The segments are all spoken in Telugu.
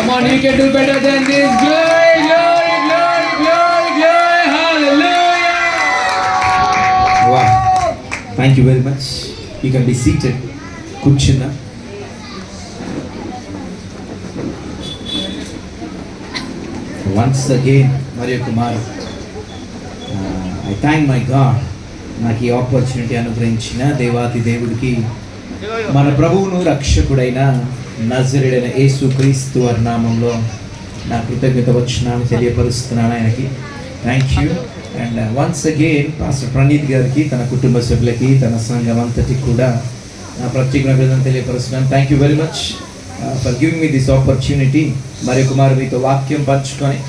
Come on, you can do better than this. Glory, glory, glory, glory, glory. Hallelujah. Wow. Thank you very much. You can be seated. Kuchina. Once again, Maria Kumar, I thank my God. నాకు ఈ ఆపర్చునిటీ అనుగ్రహించిన దేవాతి దేవుడికి, మన ప్రభువును రక్షకుడైన నజరేయుడైన యేసుక్రీస్తు వారి నామంలో నా కృతజ్ఞత వచనాన్ని తెలియపరుస్తున్నాను ఆయనకి. Thank you. And once again pastor Praneeth గారికి, తన కుటుంబ సభ్యులకి, తన సంఘం అంతటికి కూడా నా ప్రత్యేక అభినందన తెలియపరుస్తున్నాను. Thank you very much for giving me this opportunity. మరి కుమారు మీతో వాక్యం పంచుకొని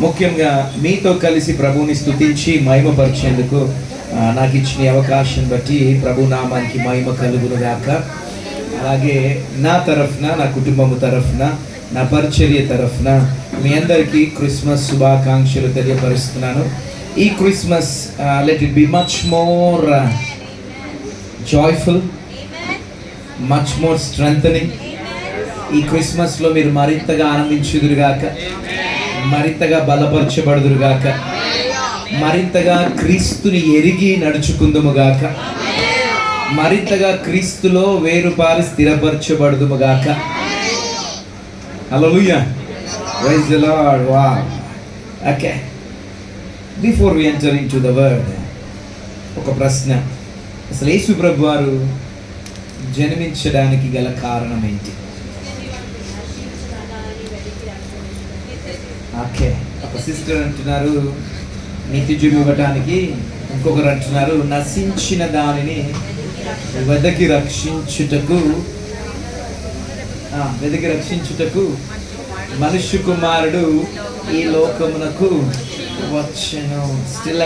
ముఖ్యంగా మీతో కలిసి ప్రభువుని స్తుతించి మహిమపరిచేందుకు నాకు ఇచ్చిన అవకాశం బట్టి ప్రభు నామానికి మహిమ కలుగును గాక. అలాగే నా తరఫున, నా కుటుంబము తరఫున, నా పరిచర్య తరఫున మీ అందరికీ క్రిస్మస్ శుభాకాంక్షలు తెలియపరుస్తున్నాను. ఈ Christmas let it be much more joyful, much more strengthening. ఈ క్రిస్మస్లో మీరు మరింతగా ఆనందించుదురుగాక, మరింతగా బలపరచబడుదురుగాక, మరింతగా క్రీస్తుని ఎరిగి నడుచుకుందుముగాక, మరింతగా క్రీస్తులో వేరుపారి స్థిరపరచబడుదుముగాక. Hallelujah. Praise the Lord. Wow. Okay, before we enter into the word, ఒక ప్రశ్న. అసలు యేసు ప్రభు వారు జన్మించడానికి గల కారణం ఏంటి? ఓకే, ఒక సిస్టర్ అంటున్నారు నిత్యజీవం ఇవ్వటానికి, ఇంకొకరు అంటున్నారు నశించిన దానిని వెదకి రక్షించుటకు మనుష్య కుమారుడు ఈ లోకమునకు వచ్చెను. Still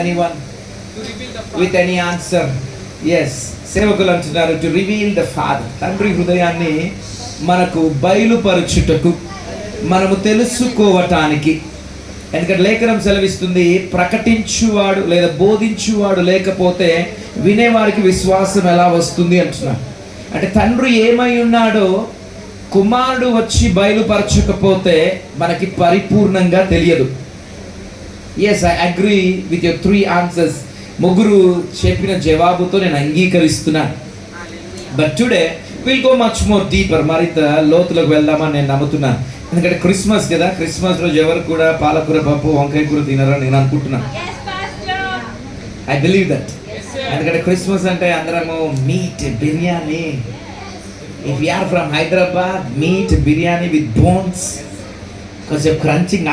anyone with any answer? Yes. సేవకులు అంటున్నారు టు రివీల్ ద ఫాదర్, తండ్రి హృదయాన్ని మనకు బయలుపరచుటకు, మనము తెలుసుకోవటానికి. ఎందుకంటే లేఖనం సెలవిస్తుంది, ప్రకటించువాడు లేదా బోధించువాడు లేకపోతే వినేవారికి విశ్వాసం ఎలా వస్తుంది అంటున్నారు. అంటే తండ్రి ఏమై ఉన్నాడో కుమారుడు వచ్చి బయలుపరచకపోతే మనకి పరిపూర్ణంగా తెలియదు. Yes, I agree with your 3 answers. ముగ్గురు చెప్పిన జవాబుతో నేను అంగీకరిస్తున్నాను. But today will go much more deeper. మరింత లోతులకు వెళ్దామని నేను నమ్ముతున్నాను. ఎందుకంటే క్రిస్మస్ కదా, క్రిస్మస్ రోజు ఎవరు కూడా పాలకూర, పప్పు, వంకాయ కూర తినరని నేను అనుకుంటున్నాను. I believe that. ఎందుకంటే క్రిస్మస్ అంటే అందరము meat biryani. If you are from Hyderabad, meat biryani with bones, కొంచెం క్రంచింగ్.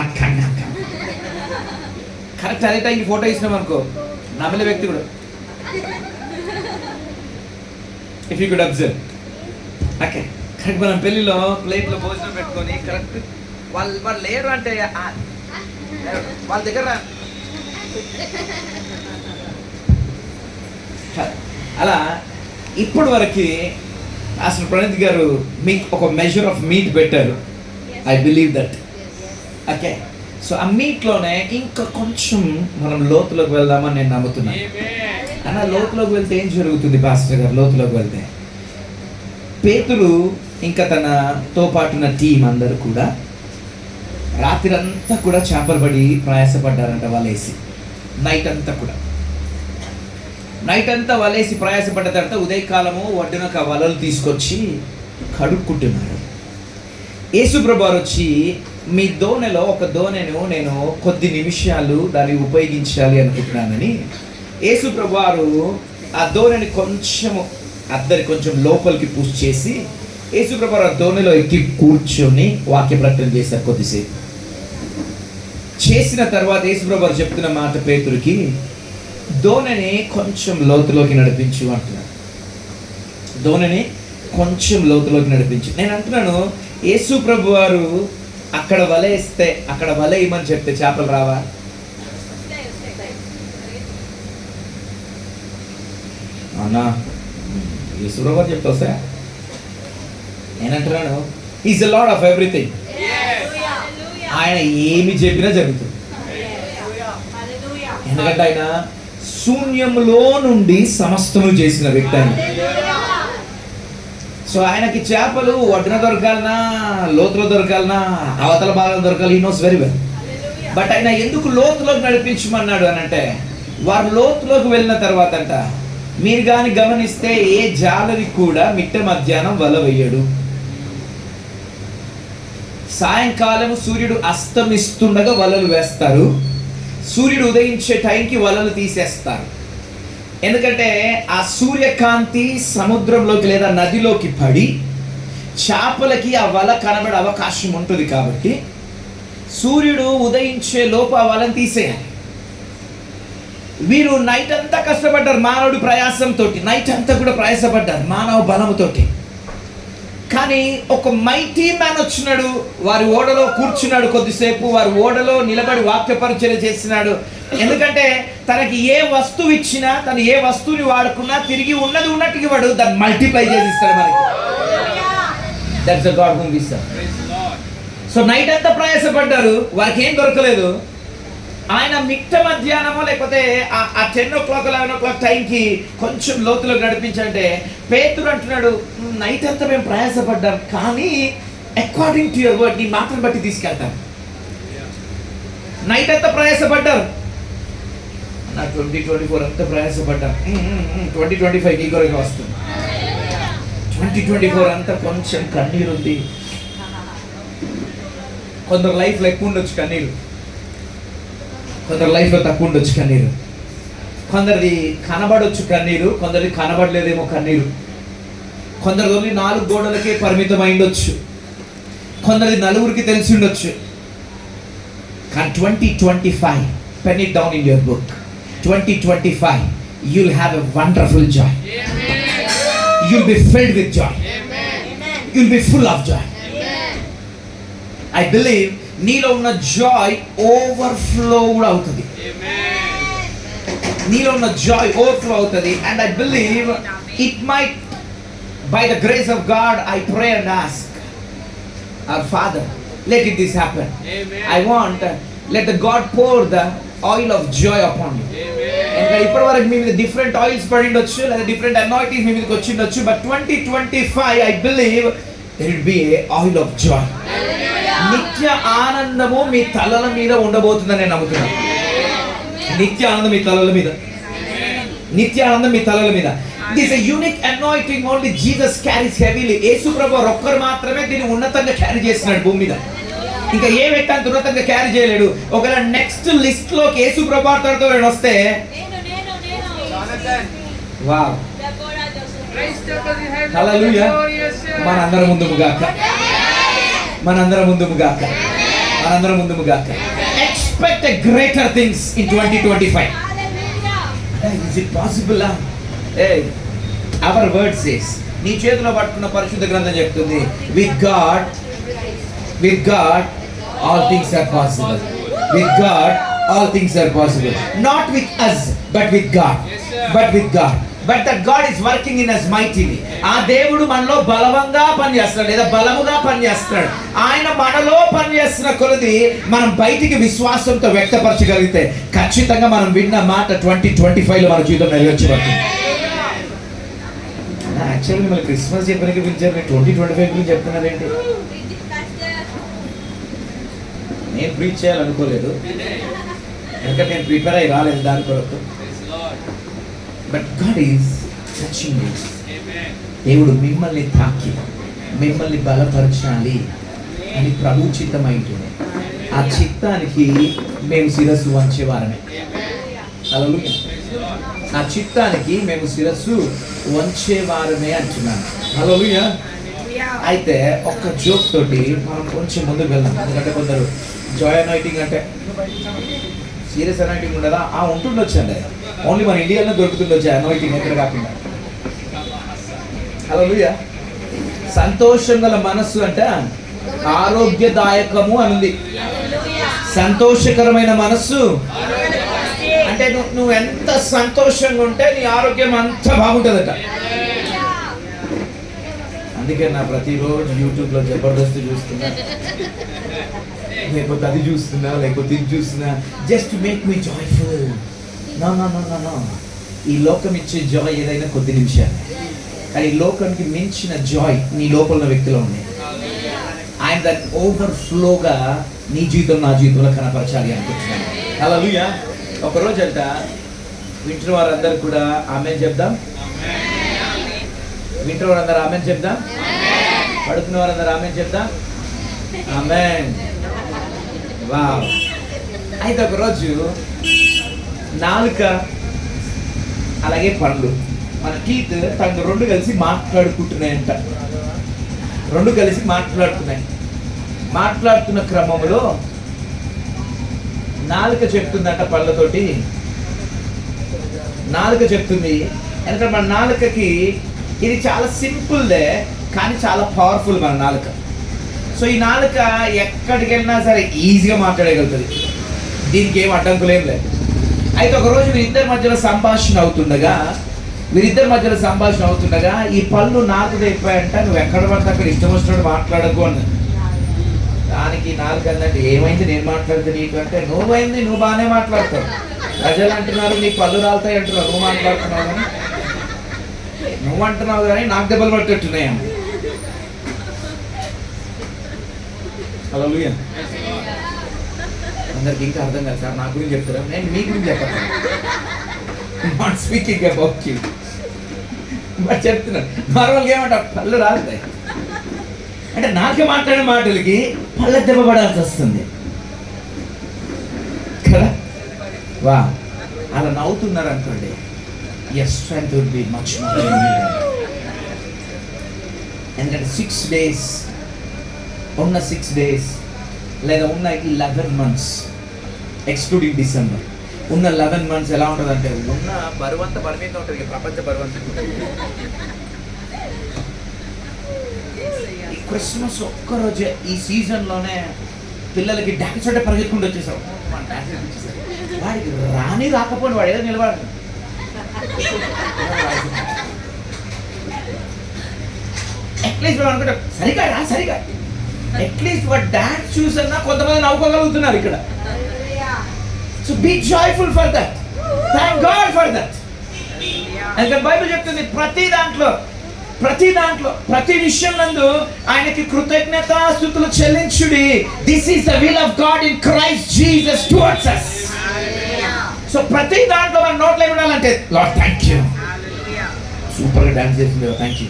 కరెక్ట్. అదే టైంకి ఫోటో ఇచ్చినాం అనుకో, నమ్మలే వ్యక్తి కూడా. If you could observe. Okay, correct. మనం పెళ్ళిలో ప్లేట్లో భోజనం పెట్టుకొని కరెక్ట్ వాళ్ళు లేరు అంటే వాళ్ళ దగ్గర అలా ఇప్పటి వరకు అసలు ప్రణీత్ గారు మీకు ఒక మెజర్ ఆఫ్ మీట్ పెట్టారు. I believe that. Okay, so ఆ మీట్లోనే ఇంకా కొంచెం మనం లోతులోకి వెళ్దామని నేను నమ్ముతున్నాను. అన్న, లోతులోకి వెళ్తే ఏం జరుగుతుంది పాస్టర్ గారు? లోతులోకి వెళ్తే పేతురు ఇంకా తనతో పాటున్న టీం అందరూ కూడా రాత్రి అంతా కూడా చేపలు పడి ప్రయాసపడ్డారంట వలేసి. నైట్ అంతా వలేసి ప్రయాసపడ్డ తర్వాత ఉదయకాలము ఒడ్డున వలలు తీసుకొచ్చి కడుక్కుంటున్నారు. యేసుప్రభు వచ్చి, మీ దోణిలో ఒక దోణెను నేను కొద్ది నిమిషాలు దాన్ని ఉపయోగించాలి అనుకుంటున్నానని యేసుప్రభు ఆ దోణిని కొంచెం లోపలికి పుష్ చేసి యేసుప్రభు ఆ దోణిలో ఎక్కి కూర్చొని వాక్య ప్రకటన చేశారు. కొద్దిసేపు చేసిన తర్వాత యేసుప్రభు చెప్తున్న మాట పేతురుకి, దోణిని కొంచెం లోతులోకి నడిపించు అంటున్నాడు. దోణిని కొంచెం లోతులోకి నడిపించు. నేను అంటున్నాను, యేసుప్రభు వారు అక్కడ వలేస్తే, అక్కడ వలేయమని చెప్తే చేపలు రావా? అన్నా, యేసుప్రభు వారు చెప్తా వస్తా. నేనంటున్నాను, is the Lord of everything. ఆయన ఏమి చెప్పినా జరుగుతుంది. ఎందుకంటే ఆయన శూన్యంలో నుండి సమస్తము చేసిన వ్యక్తి. ఆయన సో ఆయనకి చేపలు ఒడ్డున దొరకాలనా, లోతులో దొరకాలనా, అవతల భాగం దొరకాలి, he knows very well. But ఆయన ఎందుకు లోతులోకి నడిపించమన్నాడు అని అంటే, వారు లోతులోకి వెళ్ళిన తర్వాత అంట, మీరు కానీ గమనిస్తే ఏ జాలరి కూడా మిట్ట మధ్యాహ్నం వల వేయడు. సాయంకాలం సూర్యుడు అస్తమిస్తుండగా వలలు వేస్తారు, సూర్యుడు ఉదయించే టైంకి వలలు తీసేస్తారు. ఎందుకంటే ఆ సూర్యకాంతి సముద్రంలోకి లేదా నదిలోకి పడి చేపలకి ఆ వల కనబడే అవకాశం ఉంటుంది. కాబట్టి సూర్యుడు ఉదయించే లోపు ఆ వలను తీసేయాలి. వీరు నైట్ అంతా కష్టపడ్డారు, మానవుడి ప్రయాసంతో నైట్ అంతా కూడా ప్రయాసపడ్డారు మానవ బలముతోటి. కానీ ఒక మైటీ మ్యాన్ వచ్చినాడు, వారి ఓడలో కూర్చున్నాడు కొద్దిసేపు, వారి ఓడలో నిలబడి వాక్య పరిచర్య చేసినాడు. ఎందుకంటే తనకి ఏ వస్తువు ఇచ్చినా, తను ఏ వస్తువుని వాడుకున్నా తిరిగి ఉన్నది ఉన్నట్టుగా వాడు దాన్ని మల్టిప్లై చేసి ఇస్తాడు మనకి. That's the God whom we serve. So night అంతా ప్రయాసపడ్డారు, వారికి ఏం దొరకలేదు. ఆయన మిట్ట మధ్యాహ్నమో లేకపోతే ఆ 10 o'clock 11 o'clock టైంకి కొంచెం లోతులో నడిపించంటే పేతురు అంటున్నాడు, నైట్ అంతా మేము ప్రయాసపడ్డాం, కానీ అకార్డింగ్ టు యువర్ వర్డ్, నీ మాటను బట్టి తీసుకెళ్తాను. నైట్ అంతా ప్రయాసపడ్డారు, నా 2024 అంతా ప్రయాసపడ్డాం, 2025 ఈ కొరకు వస్తుంది. 2024 అంతా కొంచెం కన్నీరు ఉంది. కొందరు లైఫ్లో ఎక్కువ ఉండొచ్చు కన్నీరు, కొందరు లైఫ్లో తక్కువ ఉండొచ్చు కన్నీరు. కొందరిది కనబడొచ్చు కన్నీరు, కొందరిది కనబడలేదేమో కన్నీరు. కొందరిది ఓన్లీ 4 గోడలకే పరిమితం అయిండొచ్చు, కొందరిది నలుగురికి తెలిసి ఉండొచ్చు. కానీ 2025, pen it down in your book, 2025 you'll have a wonderful joy. You'll be filled with joy. You'll be full of joy. I believe నీలో ఉన్న జాయ్ ఓవర్ఫ్లో కూడా అవుతుంది. నీలో ఉన్న జాయ్ ఓవర్ఫ్లో అవుతుంది. And I believe it might, by the grace of God, I pray and ask our father, let it this happen. I want let the God pour the oil of joy upon you. ఎందుకంటే ఇప్పటి వరకు మీ మీద డిఫరెంట్ ఆయిల్స్ పడిండొచ్చు, లేదా డిఫరెంట్ అనాయింటింగ్స్ మీ మీదకి వచ్చిండొచ్చు. But 2025 I believe there will be a oil of joy. నిత్య ఆనందము మీ తలల మీద ఉండబోతుందని నేను నమ్ముతున్నాను. నిత్య ఆనందం మీ తలల మీద, నిత్య ఆనందం మీ తలల మీద. This is a unique anointing only Jesus carries heavily. యేసు ప్రభువు ఒక్కరు మాత్రమే దీన్ని ఉన్నతంగా క్యారీ చేస్తున్నాడు భూమి మీద. ఇంకా ఏ వ్యక్తి అంత ఉన్నతంగా క్యారీ చేయలేడు. ఒకవేళ నెక్స్ట్ లిస్ట్ లోకి యేసు ప్రభువుతో నేను వస్తే, వావ్, హల్లెలూయా, మనందరం ముందుము గాక, మనందరం ముందుము గాక, మనందరం ముందుము గాక. Expect a greater things in 2025. Is it possible? Hey, our word says, నీ చేతిలో పట్టుకున్న పరిశుద్ధ గ్రంథం చెప్తుంది, with God all things are possible. With God all things are possible. Not with us, but with God. But with God. But that God is working in us mightily. ఆ దేవుడు మనలో బలవంగా పనిచేస్తాడు, లేదా బలముగా పనిచేస్తాడు. ఆయన మనలో పనిచేస్తున్న కొలది మనం బయటికి విశ్వాసంతో వ్యక్తపరచగలిగితే ఖచ్చితంగా మనం విన్న మాట 2025 లో మన జీవితం నెరవేర్చబడుతుంది. యాక్చువల్లీ మిమ్మల్ని క్రిస్మస్ చెప్పడానికి పిలిచారు, నేను 2025 గురించి చెప్తున్నారేంటి? నేను ప్రీచ్ చేయాలనుకోలేదు, ఎందుకంటే నేను ప్రిపేర్ అయ్యి రాలేదు దాని కొరకు. But God is touching you. దేవుడు మిమ్మల్ని తాకి మిమ్మల్ని బలపరచాలి అని ప్రభు చిత్తమైంటుంది. ఆ చిత్తానికి మేము శిరస్సు వంచేవారమే. హల్లెలూయా. ఆ చిత్తానికి మేము శిరస్సు వంచేవారమే అంటున్నాను. హల్లెలూయా. అయితే ఒక్క జోక్ తోటి మనం కొంచెం ముందుకు వెళ్దాం. ఎందుకంటే కొందరు జాయ్ అనాయింటింగ్ అంటే సీరియస్ అనాయింటింగ్ ఉండదా? ఉంటుండొచ్చు అండి, ఓన్లీ మన ఇండియాలో దొరుకుతుండొచ్చు అనాయింటింగ్, ఎక్కడ కాకుండా. హల్లెలూయా. సంతోషం గల మనస్సు అంటే ఆరోగ్యదాయకము అని ఉంది. సంతోషకరమైన మనస్సు అంటే నువ్వు ఎంత సంతోషంగా ఉంటే నీ ఆరోగ్యం అంత బాగుంటుందట. అందుకే నా ప్రతిరోజు యూట్యూబ్లో జబర్దస్త్ చూస్తున్నా, లేకపోతే అది చూస్తున్నా, లేకపోతే ఇది చూస్తున్నా, just make me joyful. No no no no no. ఈ లోకం ఇచ్చే జాయ్ ఏదైనా కొద్ది నిమిషాలు, కానీ లోకానికి మించిన జాయ్ నీ లోపల ఉన్న వ్యక్తిలో ఉంది. ఆయన దాన్ని ఓవర్ఫ్లోగా నీ జీవితం నా జీవితంలో కనపరచాలి అనుకుంటున్నాను. హల్లెలూయా. ఒకరోజు అంట వింటున్న వారందరూ కూడా ఆమేన్ చెప్దాం. వింటున్న వారందరూ ఆమేన్ చెప్దాం. పడుకున్న వారందరూ ఆమేన్ చెప్దాం. ఆమేన్. వావ్. అయితే ఒకరోజు నాలుక అలాగే పళ్ళు మన టీత్ తను రెండు కలిసి మాట్లాడుకుంటున్నాయంట. రెండు కలిసి మాట్లాడుతున్న క్రమంలో నాలుక చెప్తుందంట పళ్ళతోటి. నాలుక చెప్తుంది ఎందుకంటే మన నాలుకకి ఇది చాలా సింపుల్దే కానీ చాలా పవర్ఫుల్ మన నాలుక. సో ఈ నాలుక ఎక్కడికి వెళ్ళినా సరే ఈజీగా మాట్లాడగలుగుతుంది. దీనికి ఏం అడ్డంకులు ఏం లేదు. అయితే ఒకరోజు వీరిద్దరి మధ్యలో సంభాషణ అవుతుండగా ఈ పళ్ళు నాకు తెప్పాయంట, నువ్వు ఎక్కడ పడితే అక్కడ ఇష్టం వచ్చినట్టు మాట్లాడకు అన్న. దానికి నాలుగు అందంటే ఏమైంది నేను మాట్లాడితే నీకు అంటే, నువ్వు బాగానే మాట్లాడతావు, ప్రజలు అంటున్నారు నీ పళ్ళు రాలుతాయి అంటున్నారు, నువ్వు మాట్లాడుతున్నావు కానీ నువ్వు అంటున్నావు కానీ నాకు దెబ్బలు పట్టేట్టున్నాయా. హల్లెలూయా. అందరికి ఇంకా అర్థం కాదు సార్, నా గురించి చెప్తారా? నేను మీ గురించి చెప్పాను, not speaking about you, but చెప్తున్నాను. నార్మల్గా ఏమంటా పళ్ళు రాలుతాయి అంటే నాకే మాట్లాడే మాటలకి పళ్ళ దెబ్బ పడాల్సి వస్తుంది కదా. వా అలా నవ్వుతున్నారు అనుకోండి, your strength would be much more needed. ఎందుకంటే 6 days ఉన్న 6 days లేదా ఉన్న 11 months ఎక్స్క్లూడింగ్ డిసెంబర్ ఉన్న 11 months ఎలా ఉంటుంది అంటే ఉన్న బరువంత బరువు ఉంటుంది, ప్రపంచ బరువంత. ఈ క్రిస్మస్ ఒక్కరోజే ఈ సీజన్లోనే పిల్లలకి డ్యాన్స్ అంటే పరిగెత్తుకుంటూ వచ్చేసాం. వాడికి రాకపోయిన వాడు ఏదో నిలబడాలి. అట్లీస్ట్ వాడు అనుకుంటా సరిగా అట్లీస్ట్ వాడు డాన్స్ చూసన్నా కొంతమంది నవ్వుకోగలుగుతున్నారు ఇక్కడ. So be joyful for that, thank God for that. అంటే బైబిల్ చెప్తుంది ప్రతి విషయం నందు ఆయనకి కృతజ్ఞతాస్తుతులు చెల్లించుడి. This is the will of God in Christ Jesus towards us. So ప్రతి దాంట్లో మన నోట్లో ఉండాలంటే లార్డ్ థ్యాంక్ యూ, సూపర్గా డాన్స్ చేస్తుంది, థ్యాంక్ యూ.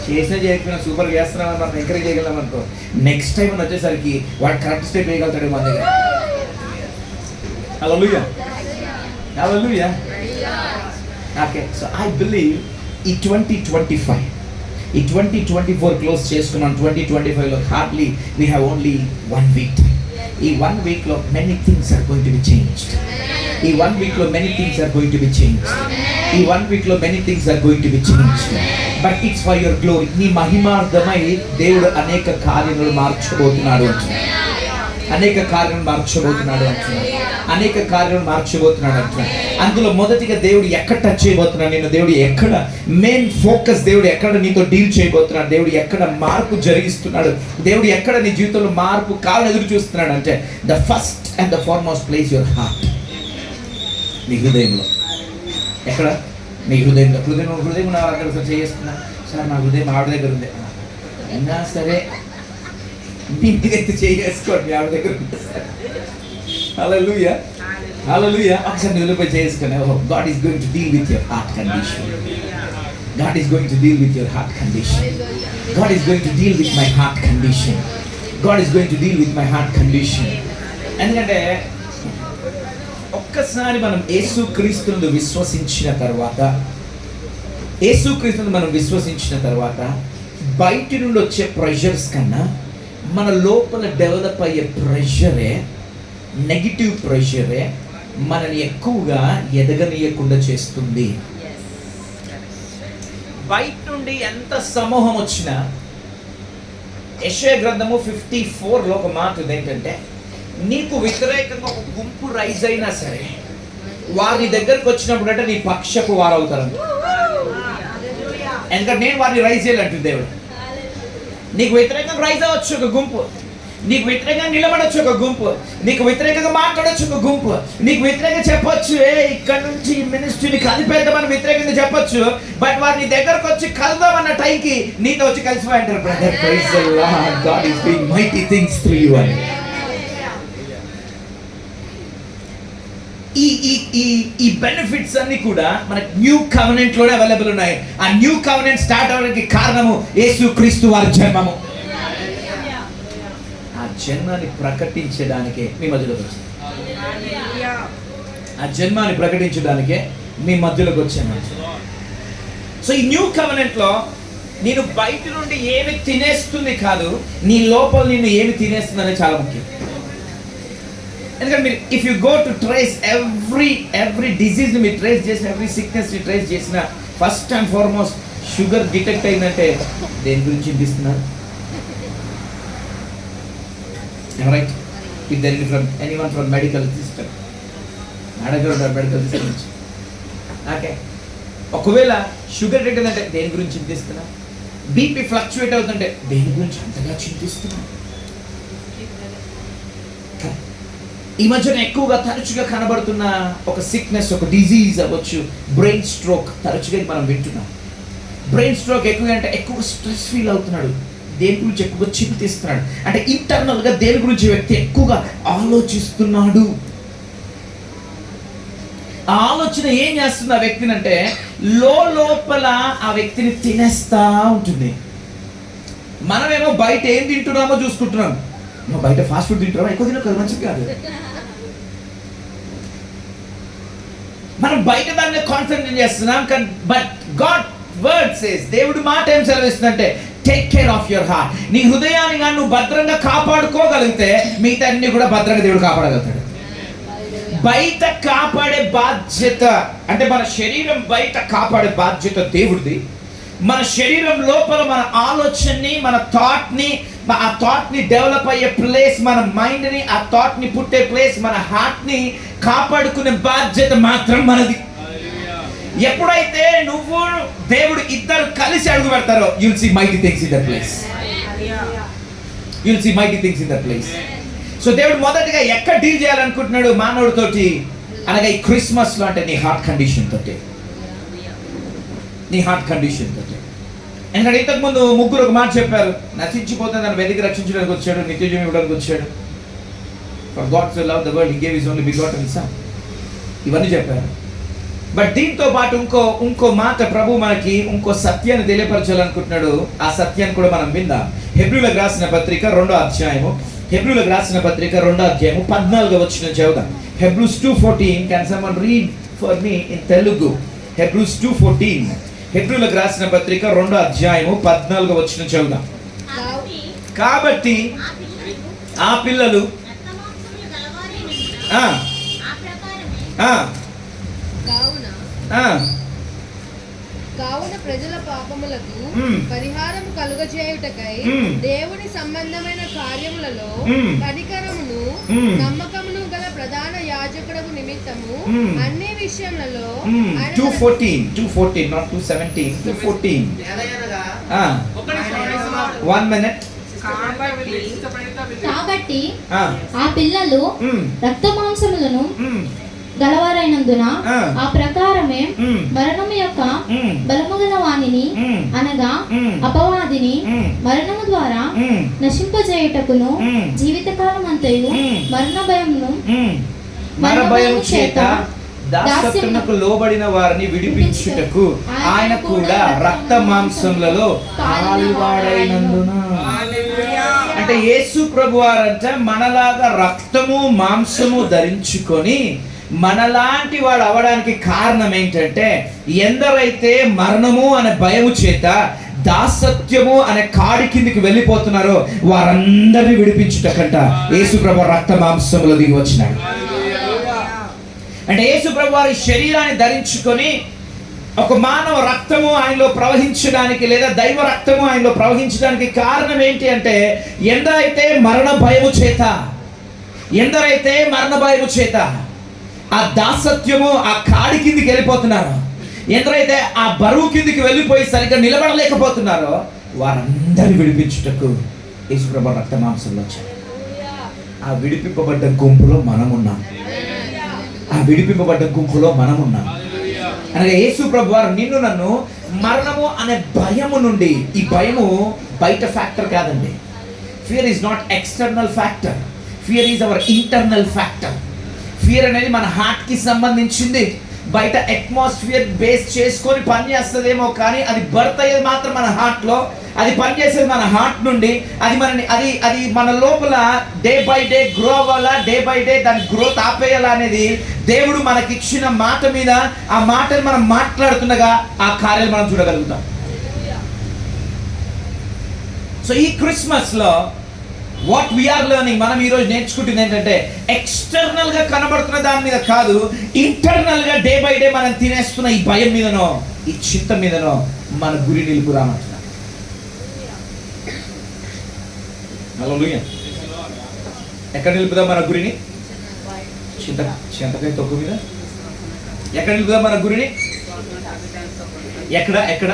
చేసినా చేయకపోయినా సూపర్గా చేస్తున్నామని మనం ఎంకరేజ్ చేయగలం అనుకో, నెక్స్ట్ టైం అని వచ్చేసరికి వాడు కరెక్ట్ స్టెప్ వేయగలుగుతాడు మన దగ్గర. Hallelujah. Okay. So I believe ఈ 2024 క్లోజ్ చేసుకున్నాం. 2025లో hardly we have only 1 week. ఈ 1 weekలో many things are going to be changed. ఈ 1 weekలో many things are going to be changed. ఈ 1 weekలో many things are going to be changed. But it's for your glory. నీ మహిమార్థమై దేవుడు అనేక కార్యములు మార్చబోతున్నాడు అంటున్నాడు. అనేక కార్యములు మార్చబోతున్నాడు అంటున్నాడు. అందులో మొదటిగా దేవుడు ఎక్కడ టచ్ చేయబోతున్నాడు నేను, దేవుడు ఎక్కడ మెయిన్ ఫోకస్, దేవుడు ఎక్కడ నీతో డీల్ చేయబోతున్నాడు, దేవుడు ఎక్కడ మార్పు జరిగిస్తున్నాడు, దేవుడు ఎక్కడ నీ జీవితంలో మార్పు కావాలని ఎదురు చూస్తున్నాడు అంటే the first and the foremost place your heart. నీ హృదయంలో. ఎక్కడ? నీ హృదయంలో. హృదయం నా దగ్గర సార్ చేసుకున్నా సార్, నా హృదయం ఆవిడ దగ్గర ఉంది అయినా సరే మీ దగ్గర చేసుకోండి, ఆవిడ దగ్గర ఉంది సార్. హల్లెలూయా. ఒకసారి నిలబడి చేసుకుని, God is going to deal with your heart condition. God is going to deal with your heart condition. God is going to deal with my heart condition. God is going to deal with my heart condition. ఎందుకంటే ఒక్కసారి మనం యేసుక్రీస్తును విశ్వసించిన తర్వాత బయట నుండి వచ్చే ప్రెషర్స్ కన్నా మన లోపల డెవలప్ అయ్యే ప్రెషరే, నెగిటివ్ ప్రెషరే మనని ఎక్కువగా ఎదగనీయకుండా చేస్తుంది. బయట నుండి ఎంత సమూహం వచ్చినా, యెషయా గ్రంథము 54లో ఒక మాట ఉంది ఏంటంటే, నీకు వ్యతిరేకంగా ఒక గుంపు రైజ్ అయినా సరే వారి దగ్గరకు వచ్చినప్పుడు అంటే నీ పక్షపు వారు అవుతారు. ఎందుకంటే నేను వారిని రైజ్ చేయాలంటుంది దేవుడు. నీకు వ్యతిరేకంగా రైజ్ అవ్వచ్చు ఒక గుంపు, నీకు వ్యతిరేకంగా నిలబడొచ్చు ఒక గుంపు, నీకు వ్యతిరేకంగా మాట్లాడొచ్చు ఒక గుంపు, నీకు వ్యతిరేకంగా చెప్పొచ్చు ఇక్కడ నుంచి మినిస్ట్రీని కలిపేద్దామని వ్యతిరేకంగా చెప్పొచ్చు. బట్ వారు నీ దగ్గరకు వచ్చి కలుద్దామన్న టైంకి నీతో వచ్చి కలిసిపోయింటారు. Brother praise the Lord, God is doing mighty things through you అని. ఈ బెనిఫిట్స్ అన్ని కూడా మనకి న్యూ కవెనెంట్ లోనే అవైలబుల్ ఉన్నాయి. ఆ న్యూ కవెనెంట్ స్టార్ట్ అవడానికి కారణము యేసుక్రీస్తు వారి జన్మము. ఆ జన్మాన్ని ప్రకటించడానికే మీ మధ్యలోకి వచ్చాను. ఆ జన్మాన్ని ప్రకటించడానికే మీ మధ్యలోకి వచ్చాను. సో ఈ న్యూ కవెనెంట్ లో నేను బయట నుండి ఏమి తినేస్తుంది కాదు, నీ లోపల నిన్ను ఏమి తినేస్తుంది అనేది చాలా ముఖ్యం. ఎందుకంటే మీరు if you go to trace every disease ని మీరు ట్రేస్ చేసిన, ఎవ్రీ సిక్నెస్ ని ట్రేస్ చేసిన, first and foremost sugar detect అయిందంటే దేని గురించి చింతిస్తున్నారు? Right? If there is from anyone from medical system, medical system నుంచి ఓకే, ఒకవేళ షుగర్ డిటెక్ట్ అయిందంటే దేని గురించి చింతిస్తున్నా? బీపీ ఫ్లక్చువేట్ అవుతుంటే దేని గురించి అంతగా చింతిస్తున్నా? ఈ మధ్యన ఎక్కువగా తరచుగా కనబడుతున్న ఒక సిక్నెస్, ఒక డిజీజ్ అవ్వచ్చు బ్రెయిన్ స్ట్రోక్. తరచుగా మనం వింటున్నాం. బ్రెయిన్ స్ట్రోక్ ఎక్కువ అంటే ఎక్కువ స్ట్రెస్ ఫీల్ అవుతున్నాడు, దేని గురించి ఎక్కువగా చింతిస్తున్నాడు, అంటే ఇంటర్నల్ గా దేని గురించి వ్యక్తి ఎక్కువగా ఆలోచిస్తున్నాడు. ఆ ఆలోచన ఏం చేస్తుంది ఆ వ్యక్తిని అంటే లోపల ఆ వ్యక్తిని తినేస్తా ఉంటుంది. మనమేమో బయట ఏం తింటున్నామో చూసుకుంటున్నాం. నువ్వు బయట ఫాస్ట్ ఫుడ్ తింటున్నావా? ఎక్కువ తిన కదా, మంచిది కాదు. మనం బయట దాన్ని కాన్సన్ట్రేట్ చేస్తున్నాం. బట్ గాడ్ వర్డ్ సేస్, దేవుడి మాట ఏం సెలవిస్తుందంటే take care of your heart. నీ హృదయాన్ని కానీ నువ్వు భద్రంగా కాపాడుకోగలిగితే మిగతా అన్ని కూడా భద్రంగా దేవుడు కాపాడగలుగుతాడు. బయట కాపాడే బాధ్యత అంటే మన శరీరం బయట కాపాడే బాధ్యత దేవుడిది. మన శరీరం లోపల మన ఆలోచనని, మన థాట్ని, ఆ థాట్ని డెవలప్ అయ్యే ప్లేస్ మన మైండ్ని, ఆ థాట్ని పుట్టే ప్లేస్ మన హార్ట్ని కాపాడుకునే బాధ్యత మాత్రం మనది. ఎప్పుడైతే నువ్వు దేవుడు ఇద్దరు కలిసి అడుగు పెడతారో you'll see mighty things in that place. You'll see mighty things in that place. So దేవుడు మొదటిగా ఎక్కడ డీల్ చేయాలనుకుంటున్నాడు మానవుడితోటి అనగా ఈ క్రిస్మస్ లో, అంటే నీ హార్ట్ కండిషన్ తోటి. నీ హార్ట్ కండిషన్ తోటి. ఎందుకంటే ఇంతకుముందు ముగ్గురు ఒక మాట చెప్పారు, నశించిపోతే దాన్ని వెతికి రక్షించడానికి వచ్చాడు, నిత్యజీవం ఇవ్వడానికి వచ్చాడు. For God so love the world he gave his only begotten sun. ఇవన్నీ చెప్పారు. బట్ దీంతో పాటు ఇంకో మాట ప్రభు మనకి ఇంకో సత్యాన్ని తెలియపరచాలనుకుంటున్నాడు. ఆ సత్యాన్ని కూడా మనం విందాం. హెబ్రీయులకు రాసిన పత్రిక 2వ అధ్యాయము, హెబ్రీయులకు రాసిన పత్రిక 2వ అధ్యాయము 14వ వచనం చదువుదాం. Hebrews 2:14. Can someone read for me in Telugu? Hebrews 2:14. హెబ్రీయులకు రాసిన పత్రిక 2వ అధ్యాయము 14వ వచనం చదువుదాం. కాబట్టి ఆ పిల్లలు కావున ప్రజల పాపములకు పరిహారం కలుగజేయుటకై దేవుని సంబంధమైన కార్యములలో కనికరమును నమ్మకమును గల ప్రధాన యాజకుడకు నిమిత్తము అన్ని విషయములలో 2:14 not 2:17 2:14. 1 minute. కాబట్టి ఆ పిల్లలు రక్త మాంసములను గలవారైనందున ఆ ప్రకారమే మరణము యొక్క బలము గల వానిని అనగా అపవాదిని మరణము ద్వారా నశింపజేయుటకును జీవితకాలం అంతయు మరణ భయము చేత దాస్యమునకు లోబడిన వారిని విడిపించుటకు ఆయన కూడా రక్త మాంసములలో పాలువాడైనందున. అంటే యేసు ప్రభు వారంట మనలాగా రక్తము మాంసము ధరించుకొని మనలాంటి వాడు అవడానికి కారణం ఏంటంటే ఎందరైతే మరణము అనే భయము చేత దాసత్యము అనే కాడి కిందికి వెళ్ళిపోతున్నారో వారందరినీ విడిపించుటకంట యేసు ప్రభు రక్త మాంసములో దిగి వచ్చినాడు. అంటే యేసు ప్రభు వారి శరీరాన్ని ధరించుకొని ఒక మానవ రక్తము ఆయనలో ప్రవహించడానికి లేదా దైవ రక్తము ఆయనలో ప్రవహించడానికి కారణం ఏంటి అంటే ఎందరైతే మరణ భయము చేత ఆ దాసత్యము ఆ కాడి కిందికి వెళ్ళిపోతున్నారు, ఎందరైతే ఆ బరువు కిందికి వెళ్ళిపోయి సరిగ్గా నిలబడలేకపోతున్నారో వారందరినీ విడిపించుటకు యేసు ప్రభు రక్త మాంసంలో వచ్చాడు. ఆ విడిపింపబడ్డ గుంపులో మనమున్నాం. ఆ విడిపింపబడ్డ గుంపులో మనమున్నాం. అనగా యేసు ప్రభు వారు నిన్ను నన్ను మరణము అనే భయము నుండి, ఈ భయము బయట ఫ్యాక్టర్ కాదండి. Fear is not external factor, fear is our internal factor. Fear అనేది మన హార్ట్కి సంబంధించింది. బయట అట్మాస్ఫియర్ బేస్ చేసుకొని పనిచేస్తుందేమో, కానీ అది బర్త్ అయ్యేది మాత్రం మన హార్ట్లో. అది పనిచేసేది మన హార్ట్ నుండి. అది మన లోపల డే బై డే గ్రో అవ్వాలా, డే బై డే దాని గ్రోత్ ఆపేయాలా అనేది దేవుడు మనకిచ్చిన మాట మీద, ఆ మాటను మనం మాట్లాడుతుండగా ఆ కార్యాలు మనం చూడగలుగుతాం. సో ఈ క్రిస్మస్లో వాట్ వీఆర్ లెర్నింగ్, మనం ఈరోజు నేర్చుకుంటుంది ఏంటంటే ఎక్స్టర్నల్ గా కనబడుతున్న దాని మీద కాదు, ఇంటర్నల్ గా డే బై డే మనం తినేస్తున్న ఈ భయం మీదనో, ఈ చిత్తం మీదనో మన గురి నిలుపురామంటున్నాం. హల్లెలూయా. ఎక్కడ నిలుపుదాం మన గురిని? చింతకాయ తొక్కు మీద. ఎక్కడ నిలుపుదాం మన గురిని? ఎక్కడ?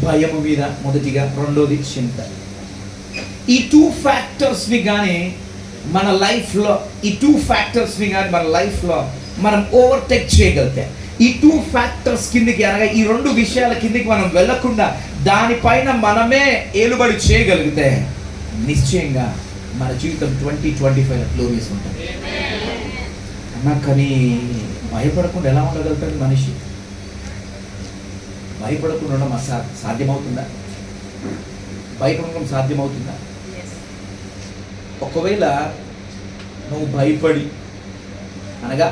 భయము మీద మొదటిగా, రెండోది చింత. ఈ టూ ఫ్యాక్టర్స్ని కానీ మన లైఫ్లో మనం ఓవర్టేక్ చేయగలిగితే, ఈ టూ ఫ్యాక్టర్స్ కిందికి, అనగా ఈ రెండు విషయాల కిందికి మనం వెళ్ళకుండా దానిపైన మనమే ఏలుబడి చేయగలిగితే నిశ్చయంగా మన జీవితం 2025 గ్లోరియస్ ఉంటుంది అన్నా. కానీ భయపడకుండా ఎలా ఉండగలుగుతాడు మనిషి? భయపడకుండా ఉండడం సాధ్యమవుతుందా? భయపడడం సాధ్యమవుతుందా? ఒకవేళ నువ్వు భయపడి, అనగా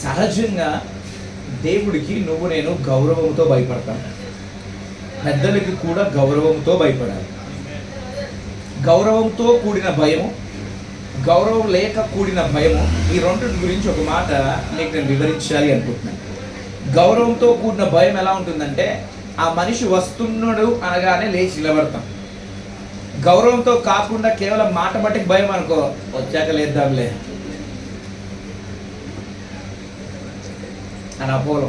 సహజంగా దేవుడికి నేను గౌరవంతో భయపడతాను. పెద్దలకి కూడా గౌరవంతో భయపడాలి. గౌరవంతో కూడిన భయము, గౌరవం లేక కూడిన భయము, ఈ రెండింటి గురించి ఒక మాట నీకు నేను వివరించాలి అనుకుంటున్నాను. గౌరవంతో కూడిన భయం ఎలా ఉంటుందంటే, ఆ మనిషి వస్తున్నాడు అనగానే లేచి నిలబడతాం. గౌరవంతో కాకుండా కేవలం మాట బట్టి భయం అనుకో, వచ్చాక లేద్దాంలే అని అపోలో.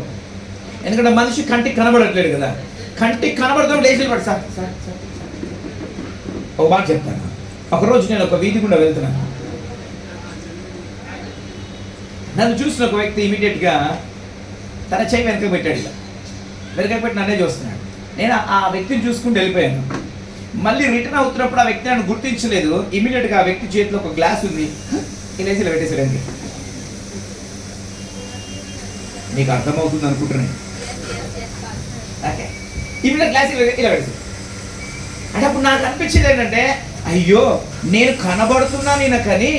ఎందుకంటే మనిషి కంటికి కనబడట్లేదు కదా. కంటికి కనబడతాం, లేచి నిలబడి సార్ ఒక మాట చెప్తాను. ఒకరోజు నేను ఒక వీధి గుండా వెళ్తున్నాను. నన్ను చూసిన ఒక వ్యక్తి ఇమీడియట్గా తన చేయి వెనక పెట్టాడు. ఇలా వెనక పెట్టి నన్నే చూస్తున్నాడు. నేను ఆ వ్యక్తిని చూసుకుంటూ వెళ్ళిపోయాను. మళ్ళీ రిటర్న్ అవుతున్నప్పుడు ఆ వ్యక్తి నన్ను గుర్తించలేదు. ఇమీడియట్గా ఆ వ్యక్తి చేతిలో ఒక గ్లాస్ ఉంది, ఇలా పెట్టేసాడండి. నీకు అర్థమవుతుంది అనుకుంటున్నాను. ఓకే, ఇమీడియట్ గ్లాస్ ఇలా పెట్టేసాడు. అంటే అప్పుడు నాకు అనిపించేది ఏంటంటే, అయ్యో నేను కనబడుతున్నాను ఈయన, కానీ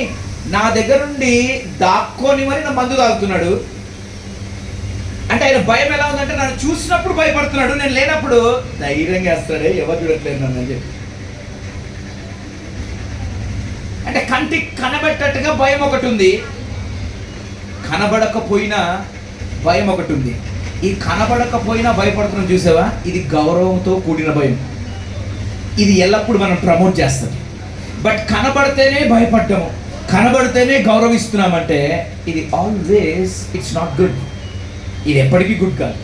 నా దగ్గర నుండి దాక్కొని మరి నా మందు తాగుతున్నాడు. అంటే ఆయన భయం ఎలా ఉందంటే, నన్ను చూసినప్పుడు భయపడుతున్నాడు, నేను లేనప్పుడు ధైర్యంగా వేస్తాడే, ఎవరు చూడట్లేదు నన్ను అని చెప్పి. అంటే కంటికి కనబెట్టట్టుగా భయం ఒకటి ఉంది, కనబడకపోయినా భయం ఒకటి ఉంది. ఈ కనబడకపోయినా భయపడుతున్నాం చూసావా, ఇది గౌరవంతో కూడిన భయం. ఇది ఎల్లప్పుడూ మనం ప్రమోట్ చేస్తాం. బట్ కనబడితేనే భయపడ్డాము, కనబడితేనే గౌరవిస్తున్నామంటే ఇది ఆల్వేస్ ఇట్స్ నాట్ గుడ్. ఇది ఎప్పటికీ గుడ్ కాదు.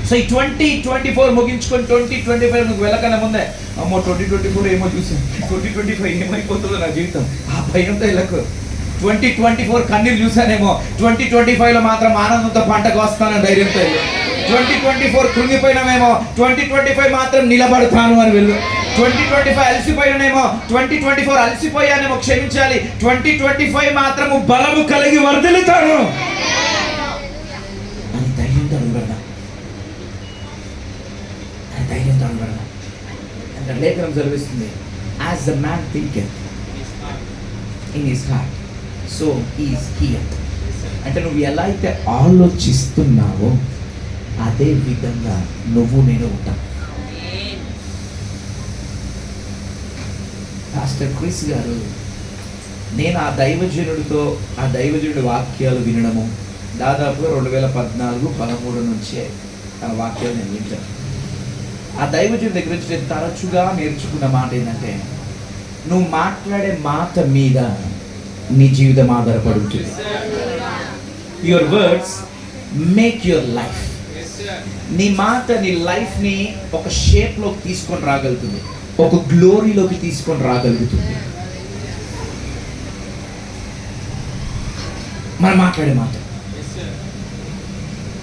సో ఈ 2024 ముగించుకొని 2025 నువ్వు వెళ్ళకనే ముందే, అమ్మో 2024 ఏమో చూసాను, 2025 ఏమైపోతుందో నా జీవితం, ఆ భయంతో వెళ్ళకు. 2024 కన్నీరు చూసానేమో, 2025లో మాత్రం ఆనందంతో పంటకు వస్తానని ధైర్యంతో వెళ్ళు. 2024 కృంగిపోయినామేమో, 2025 మాత్రం నిలబడతాను అని వెళ్ళు. 2025 అలసిపోయినానేమో, 2024 అలసిపోయానేమో క్షమించాలి, 2025 మాత్రము బలము కలిగి వర్ధిల్లుతాను అని ధైర్యంతో అడుగుపెడదాం. అంటే లేఖనం చదివిస్తుంది, as the man thinketh in his heart so is here. అంటే నువ్వు ఎలా అయితే ఆలోచిస్తున్నావో అదే విధంగా నేను ఉంటాను. పాస్టర్ క్రిస్ గారు, నేను ఆ దైవజనుడి వాక్యాలు వినడము దాదాపుగా 2014-13 నుంచే ఆ వాక్యాలు నేను వింటాను. ఆ దైవజనుడి దగ్గర నుంచి నేను తరచుగా నేర్చుకున్న మాట ఏంటంటే, నువ్వు మాట్లాడే మాట మీద నీ జీవితం ఆధారపడుతుంది. Your words make your life. నీ మాట నీ లైఫ్ని ఒక షేప్లోకి తీసుకొని రాగలుగుతుంది. ఒక గ్లోరీలోకి తీసుకొని రాగలుగుతుంది. మనం మాట్లాడే మాట.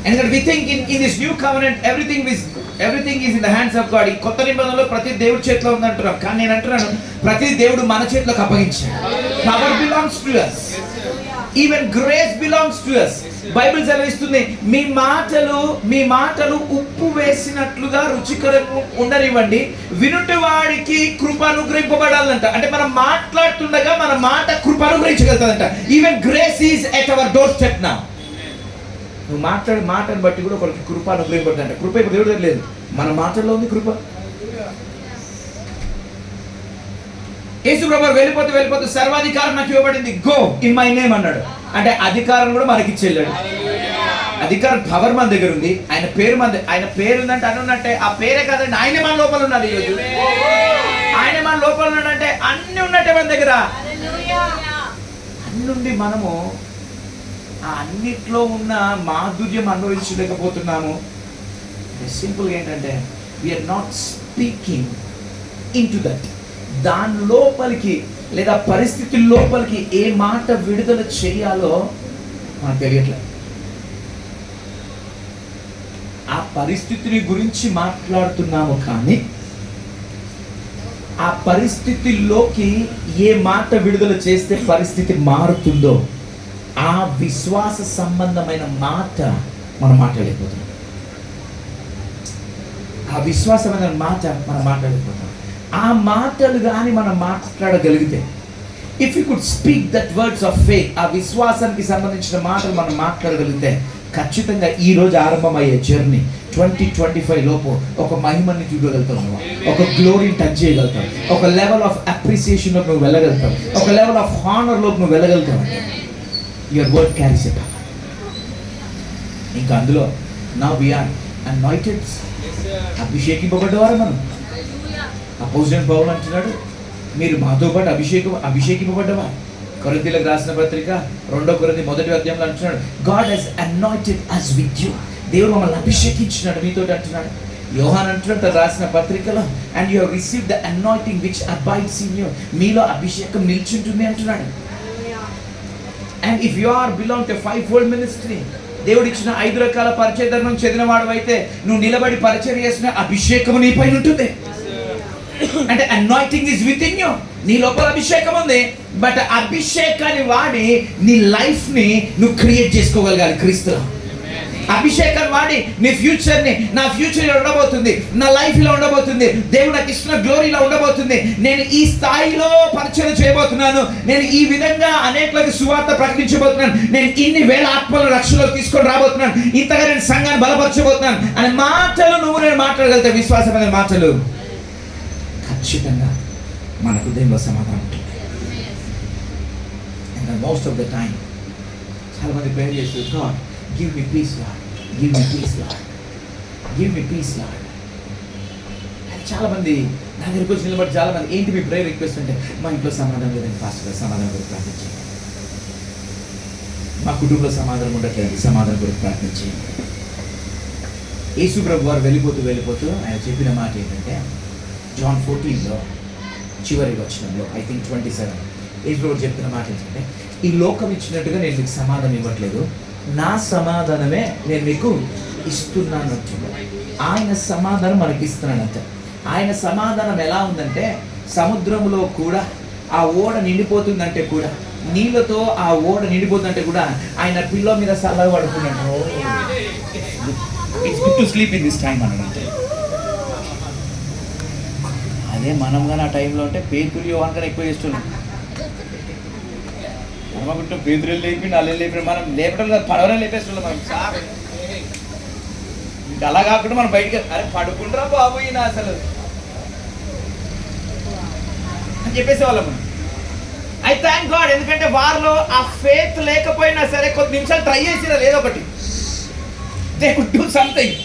ఎందుకంటే we think in this new covenant everything is in the hands of God. ఈ కొత్త నిబంధనలో ప్రతి దేవుడి చేతిలో ఉంది అంటున్నాం. కానీ నేను అంటున్నాను, ప్రతి దేవుడు మన చేతిలోకి అప్పగించాడు. Power belongs to us. Even grace belongs to us. Bible సెలవిస్తుంది, మీ మాటలు ఉప్పు వేసినట్లుగా రుచికరంగా ఉండనివ్వండి, వినుటి వాడికి కృప అనుగ్రహింపబడాలంట. అంటే మనం మాట్లాడుతుండగా మన మాట కృప అనుగ్రహించగలుగుతుందంట. Even grace is at our door step now. నువ్వు మాట్లాడే మాటను బట్టి కూడా ఒకరికి కృప అనుగ్రహింపబడుతుందంట. కృప ఇప్పుడు దేవుడి దగ్గర లేదు, మన మాటల్లో ఉంది కృప. యేసు ప్రభువు వెళ్ళిపోతూ సర్వాధికారం నాకు ఇవ్వబడింది, గో ఇన్ మై నేమ్ అన్నాడు. అంటే అధికారం కూడా మనకి ఇచ్చేళ్ళాడు. అధికారం, పవర్ మన దగ్గర ఉంది. ఆయన పేరు ఉందంటే అనున్నట్టే ఆ పేరే కాదండి, ఆయనే మన లోపల ఉన్నాడు. ఈరోజు ఆయన మన లోపల ఉన్నాడంటే అన్ని ఉన్నట్టే మన దగ్గర. అన్నుండి మనము ఆ అన్నిట్లో ఉన్న మాధుర్యం అనుభవించలేకపోతున్నాము. సింపుల్గా ఏంటంటే we're not speaking in to that. దాని లోపలికి లేదా పరిస్థితి లోపలికి ఏ మాట విడుదల చేయాలో మనకు తెలియట్లేదు. ఆ పరిస్థితిని గురించి మాట్లాడుతున్నాము, కానీ ఆ పరిస్థితిలోకి ఏ మాట విడుదల చేస్తే పరిస్థితి మారుతుందో ఆ విశ్వాస సంబంధమైన మాట మనం మాట్లాడలేకపోతున్నాం. ఆ విశ్వాసమైన మాట మనం మాట్లాడలేకపోతున్నాం. ఆ మాటలు కానీ మనం మాట్లాడగలిగితే, if you could speak that words of faith, ఆ విశ్వాసానికి సంబంధించిన మాటలు మనం మాట్లాడగలిగితే ఖచ్చితంగా ఈ రోజు ఆరంభమయ్యే జర్నీ 2025 లోపు ఒక మహిమని చూడగలుగుతావు, ఒక గ్లోరీని టచ్ చేయగలుగుతావు, ఒక లెవెల్ ఆఫ్ అప్రిసియేషన్లోకి నువ్వు వెళ్ళగలుగుతావు, ఒక లెవెల్ ఆఫ్ హానర్లోకి నువ్వు వెళ్ళగలుగుతావు. Your word carries it. ఇంకా అందులో నౌ వి ఆర్ అనాయింటెడ్, అభిషేకింపబడ్డవారు మనం. అపోజిట్ పౌలు అంటున్నాడు, మీరు మాతో పాటు అభిషేకింపబడ్డవా. కొరింథీయులకు రాసిన పత్రిక 2 కొరింథీ 1వ అధ్యాయంలో అంటున్నాడు, God has anointed us with you. దేవుడు మమ్మల్ని అభిషేకించినాడు మీతో అంటున్నాడు. యోహాన్ అంటున్నాడు తను రాసిన పత్రికలో, and you have received the anointing which abides in you. మీలో అభిషేకం నిల్చుంటుంది అంటున్నాడు. And if you are belong to fivefold ministry, దేవుడు ఇచ్చిన 5 రకాల పరిచయ ధర్మం చెందినవాడు అయితే నువ్వు నిలబడి పరిచయం చేసిన అభిషేకము నీ పైన ఉంటుంది. అంటే anointing is with in you. నీ లోపల అభిషేకం ఉంది, బట్ అభిషేకాన్ని వాడి నీ లైఫ్ ని నువ్వు క్రియేట్ చేసుకోగలగాలి క్రీస్తులో. అభిషేకాన్ని వాడి నీ ఫ్యూచర్ ని, నా ఫ్యూచర్ ఇలా ఉండబోతుంది, నా లైఫ్ ఇలా ఉండబోతుంది, దేవుడు నాకు ఇస్తున్న గ్లోరీ ఇలా ఉండబోతుంది, నేను ఈ స్థాయిలో పరిచయం చేయబోతున్నాను, నేను ఈ విధంగా అనేకులకు సువార్త ప్రకటించబోతున్నాను, నేను ఇన్ని వేల ఆత్మల రక్షణలో తీసుకొని రాబోతున్నాను, ఇంతగా నేను సంఘాన్ని బలపరచబోతున్నాను అనే మాటలు నువ్వు నేను మాట్లాడగలిగితే, విశ్వాసమైన మాటలు, ఖచ్చితంగా మన హృదయంలో సమాధానం ఉంటుంది. And most of the time చాలా మంది ప్రేయర్ చేస్తూ, God give me peace Lord, give me peace Lord, give me peace Lord. And చాలా మంది నా దగ్గరికి వచ్చి నిలబడి చాలా మంది, ఏంటి మీ ప్రేయర్ రిక్వెస్ట్ అంటే, మా ఇంట్లో సమాధానం లేదండి పాస్టర్ గారు, సమాధానం కొరకు ప్రార్థించండి. మా కుటుంబంలో సమాధానం ఉండట్లేదు, సమాధానం కొరకు ప్రార్థించండి. యేసు ప్రభు వారు వెళ్ళిపోతూ ఆయన చెప్పిన మాట ఏంటంటే, జాన్ 14లో చివరి వచనంలో ఐ థింక్ 27 యేసు ప్రభు చెప్తున్న మాట ఏంటంటే, ఈ లోకం ఇచ్చినట్టుగా నేను మీకు సమాధానం ఇవ్వట్లేదు, నా సమాధానమే నేను మీకు ఇస్తున్నాను అంటున్నాను. ఆయన సమాధానం మనకి ఇస్తున్నాడంట. ఆయన సమాధానం ఎలా ఉందంటే, సముద్రంలో కూడా ఆ ఓడ నిండిపోతుందంటే కూడా, నీళ్ళతో ఆ ఓడ నిండిపోతుందంటే కూడా ఆయన పిల్లో మీద సల్లగా పడుకున్నాడు. It's good to sleep in this time అన్నాడంటే. అదే మనం కానీ ఆ టైంలో ఉంటే పేతులు యోహాన్ ఎక్కువ చేస్తున్నాం. మనకుంటే పేతులు లేపి అల్లే లేపి మనం లేపడం పడవనే లేపేస్తున్నాం మనం. సార్ ఇంకా అలా కాకుండా మనం బయటికి, అరే పడుకుంటారా బాబు ఈయన అసలు అని చెప్పేసేవాళ్ళం. ఐ థ్యాంక్ గాడ్, ఎందుకంటే వారిలో ఆ ఫేత్ లేకపోయినా సరే కొద్ది నిమిషాలు ట్రై చేసిరా లేదో ఒకటి, they could do something.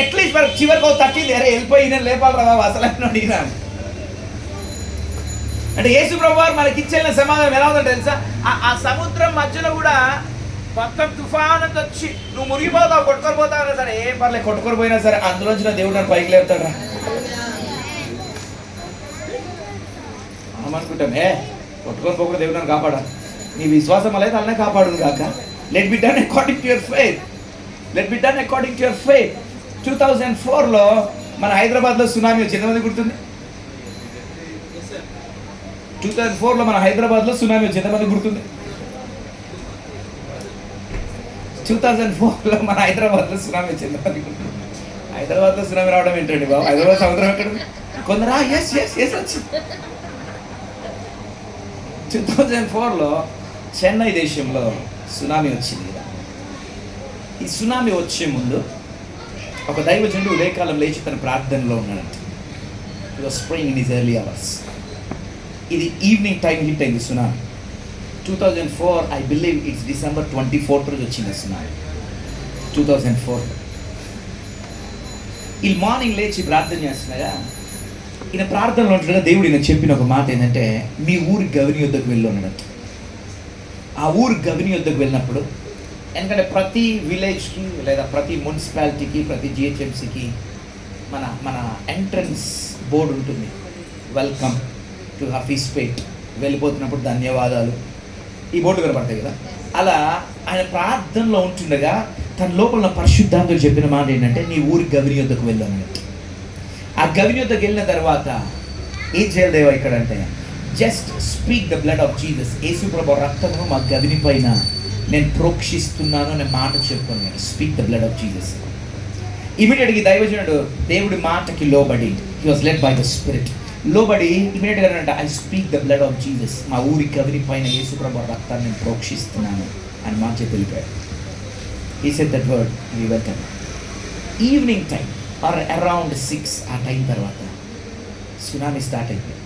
At least మనకు చివరికి తట్టింది, అరే వెళ్ళిపోయి ఈయన లేపాలరా బాబు అసలు ఈయన అంటే. యేసు ప్రభు వారు మనకి ఇచ్చిన సమాధానం ఎలా ఉందంటే తెలుసా, ఆ సముద్రం మధ్యలో కూడా మొత్తం తుఫాన్ అంత వచ్చి నువ్వు మురిగిపోతావు, కొట్టుకొని సరే ఏం పర్లేదు, కొట్టుకొని పోయినా సరే అందులోంచి నా దేవుడు నన్ను పైకి లేపుతాడు రా. మనం అనుకుంటాం కొట్టుకొని పోకుండా దేవుడు నన్ను కాపాడాలి. నీ విశ్వాసం అనేది అలానే కాపాడును కాక. Let be done according to your faith. Let be done according to your faith. 2004లో మన హైదరాబాద్లో సునామీ వచ్చింది. ఎంతమంది గుర్తుంది? 2004లో మన హైదరాబాద్లో సునామీ వచ్చింది. ఎంతమంది గుర్తుంది? 2004లో మన హైదరాబాద్లో సునామీ వచ్చింది. ఎంతమంది గుర్తుంది? హైదరాబాద్లో సునామీ రావడం ఏంటండి బాబు? హైదరాబాద్ సముద్రం ఎక్కడ? కొందరా ఎస్ వచ్చింది. 2004లో చెన్నై దేశంలో సునామీ వచ్చింది కదా. ఈ సునామీ వచ్చే ముందు ఒక దైవజనుడు ఉదయకాలం లేచి తన ప్రార్థనలో ఉన్నాడంట. It was spring in his early hours. ఇది ఈవినింగ్ టైం హిట్ అయింది tsunami. 2004 I believe it's December 24 రోజు వచ్చింది సునామీ. 2004లో ఈ మార్నింగ్ లేచి ప్రార్థన చేస్తున్నాగా, ఈయన ప్రార్థనలో ఉంటుండగా దేవుడు ఈయన చెప్పిన ఒక మాట ఏంటంటే, మీ ఊరి గవిని యొద్దకు వెళ్ళి ఉన్నాడంట. ఆ ఊరి గవిని యొద్దకు వెళ్ళినప్పుడు, ఎందుకంటే ప్రతి విలేజ్కి లేదా ప్రతి మున్సిపాలిటీకి ప్రతి జిహెచ్ఎంసీకి మన ఎంట్రన్స్ బోర్డు ఉంటుంది. వెల్కమ్ టు హఫీస్పేట్, వెళ్ళిపోతున్నప్పుడు ధన్యవాదాలు, ఈ బోర్డు కనపడతాయి కదా. అలా ఆయన ప్రార్థనలో ఉంటుండగా తన లోపల పరిశుద్ధాత్ముడు చెప్పిన మాట ఏంటంటే, నీ ఊరి గవిని యొద్దకు వెళ్ళాను. ఆ గవిని యొద్దకు వెళ్ళిన తర్వాత ఏం చేయాలి దేవా ఇక్కడ అంటే, just speak the blood of Jesus. యేసు ప్రభు రక్తమును మా గవిని పైన నేను ప్రోక్షిస్తున్నాను అనే మాట చెప్పుకొని నేను speak the blood of Jesus. ఇమీడియట్గా దైవజనుడు దేవుడి మాటకి లోబడి, he was led by the spirit, లోబడి ఇమీడియట్గా అంటే I speak the blood of Jesus, మా ఊరి గవిని పైన యేసు ప్రభు రక్తాన్ని నేను ప్రోక్షిస్తున్నాను అని మాట చెప్పి వెళ్ళిపోయాడు. He said that word, we went on. Evening time or around 6 ఆ టైం తర్వాత సునామీ స్టార్ట్ అయిపోయింది.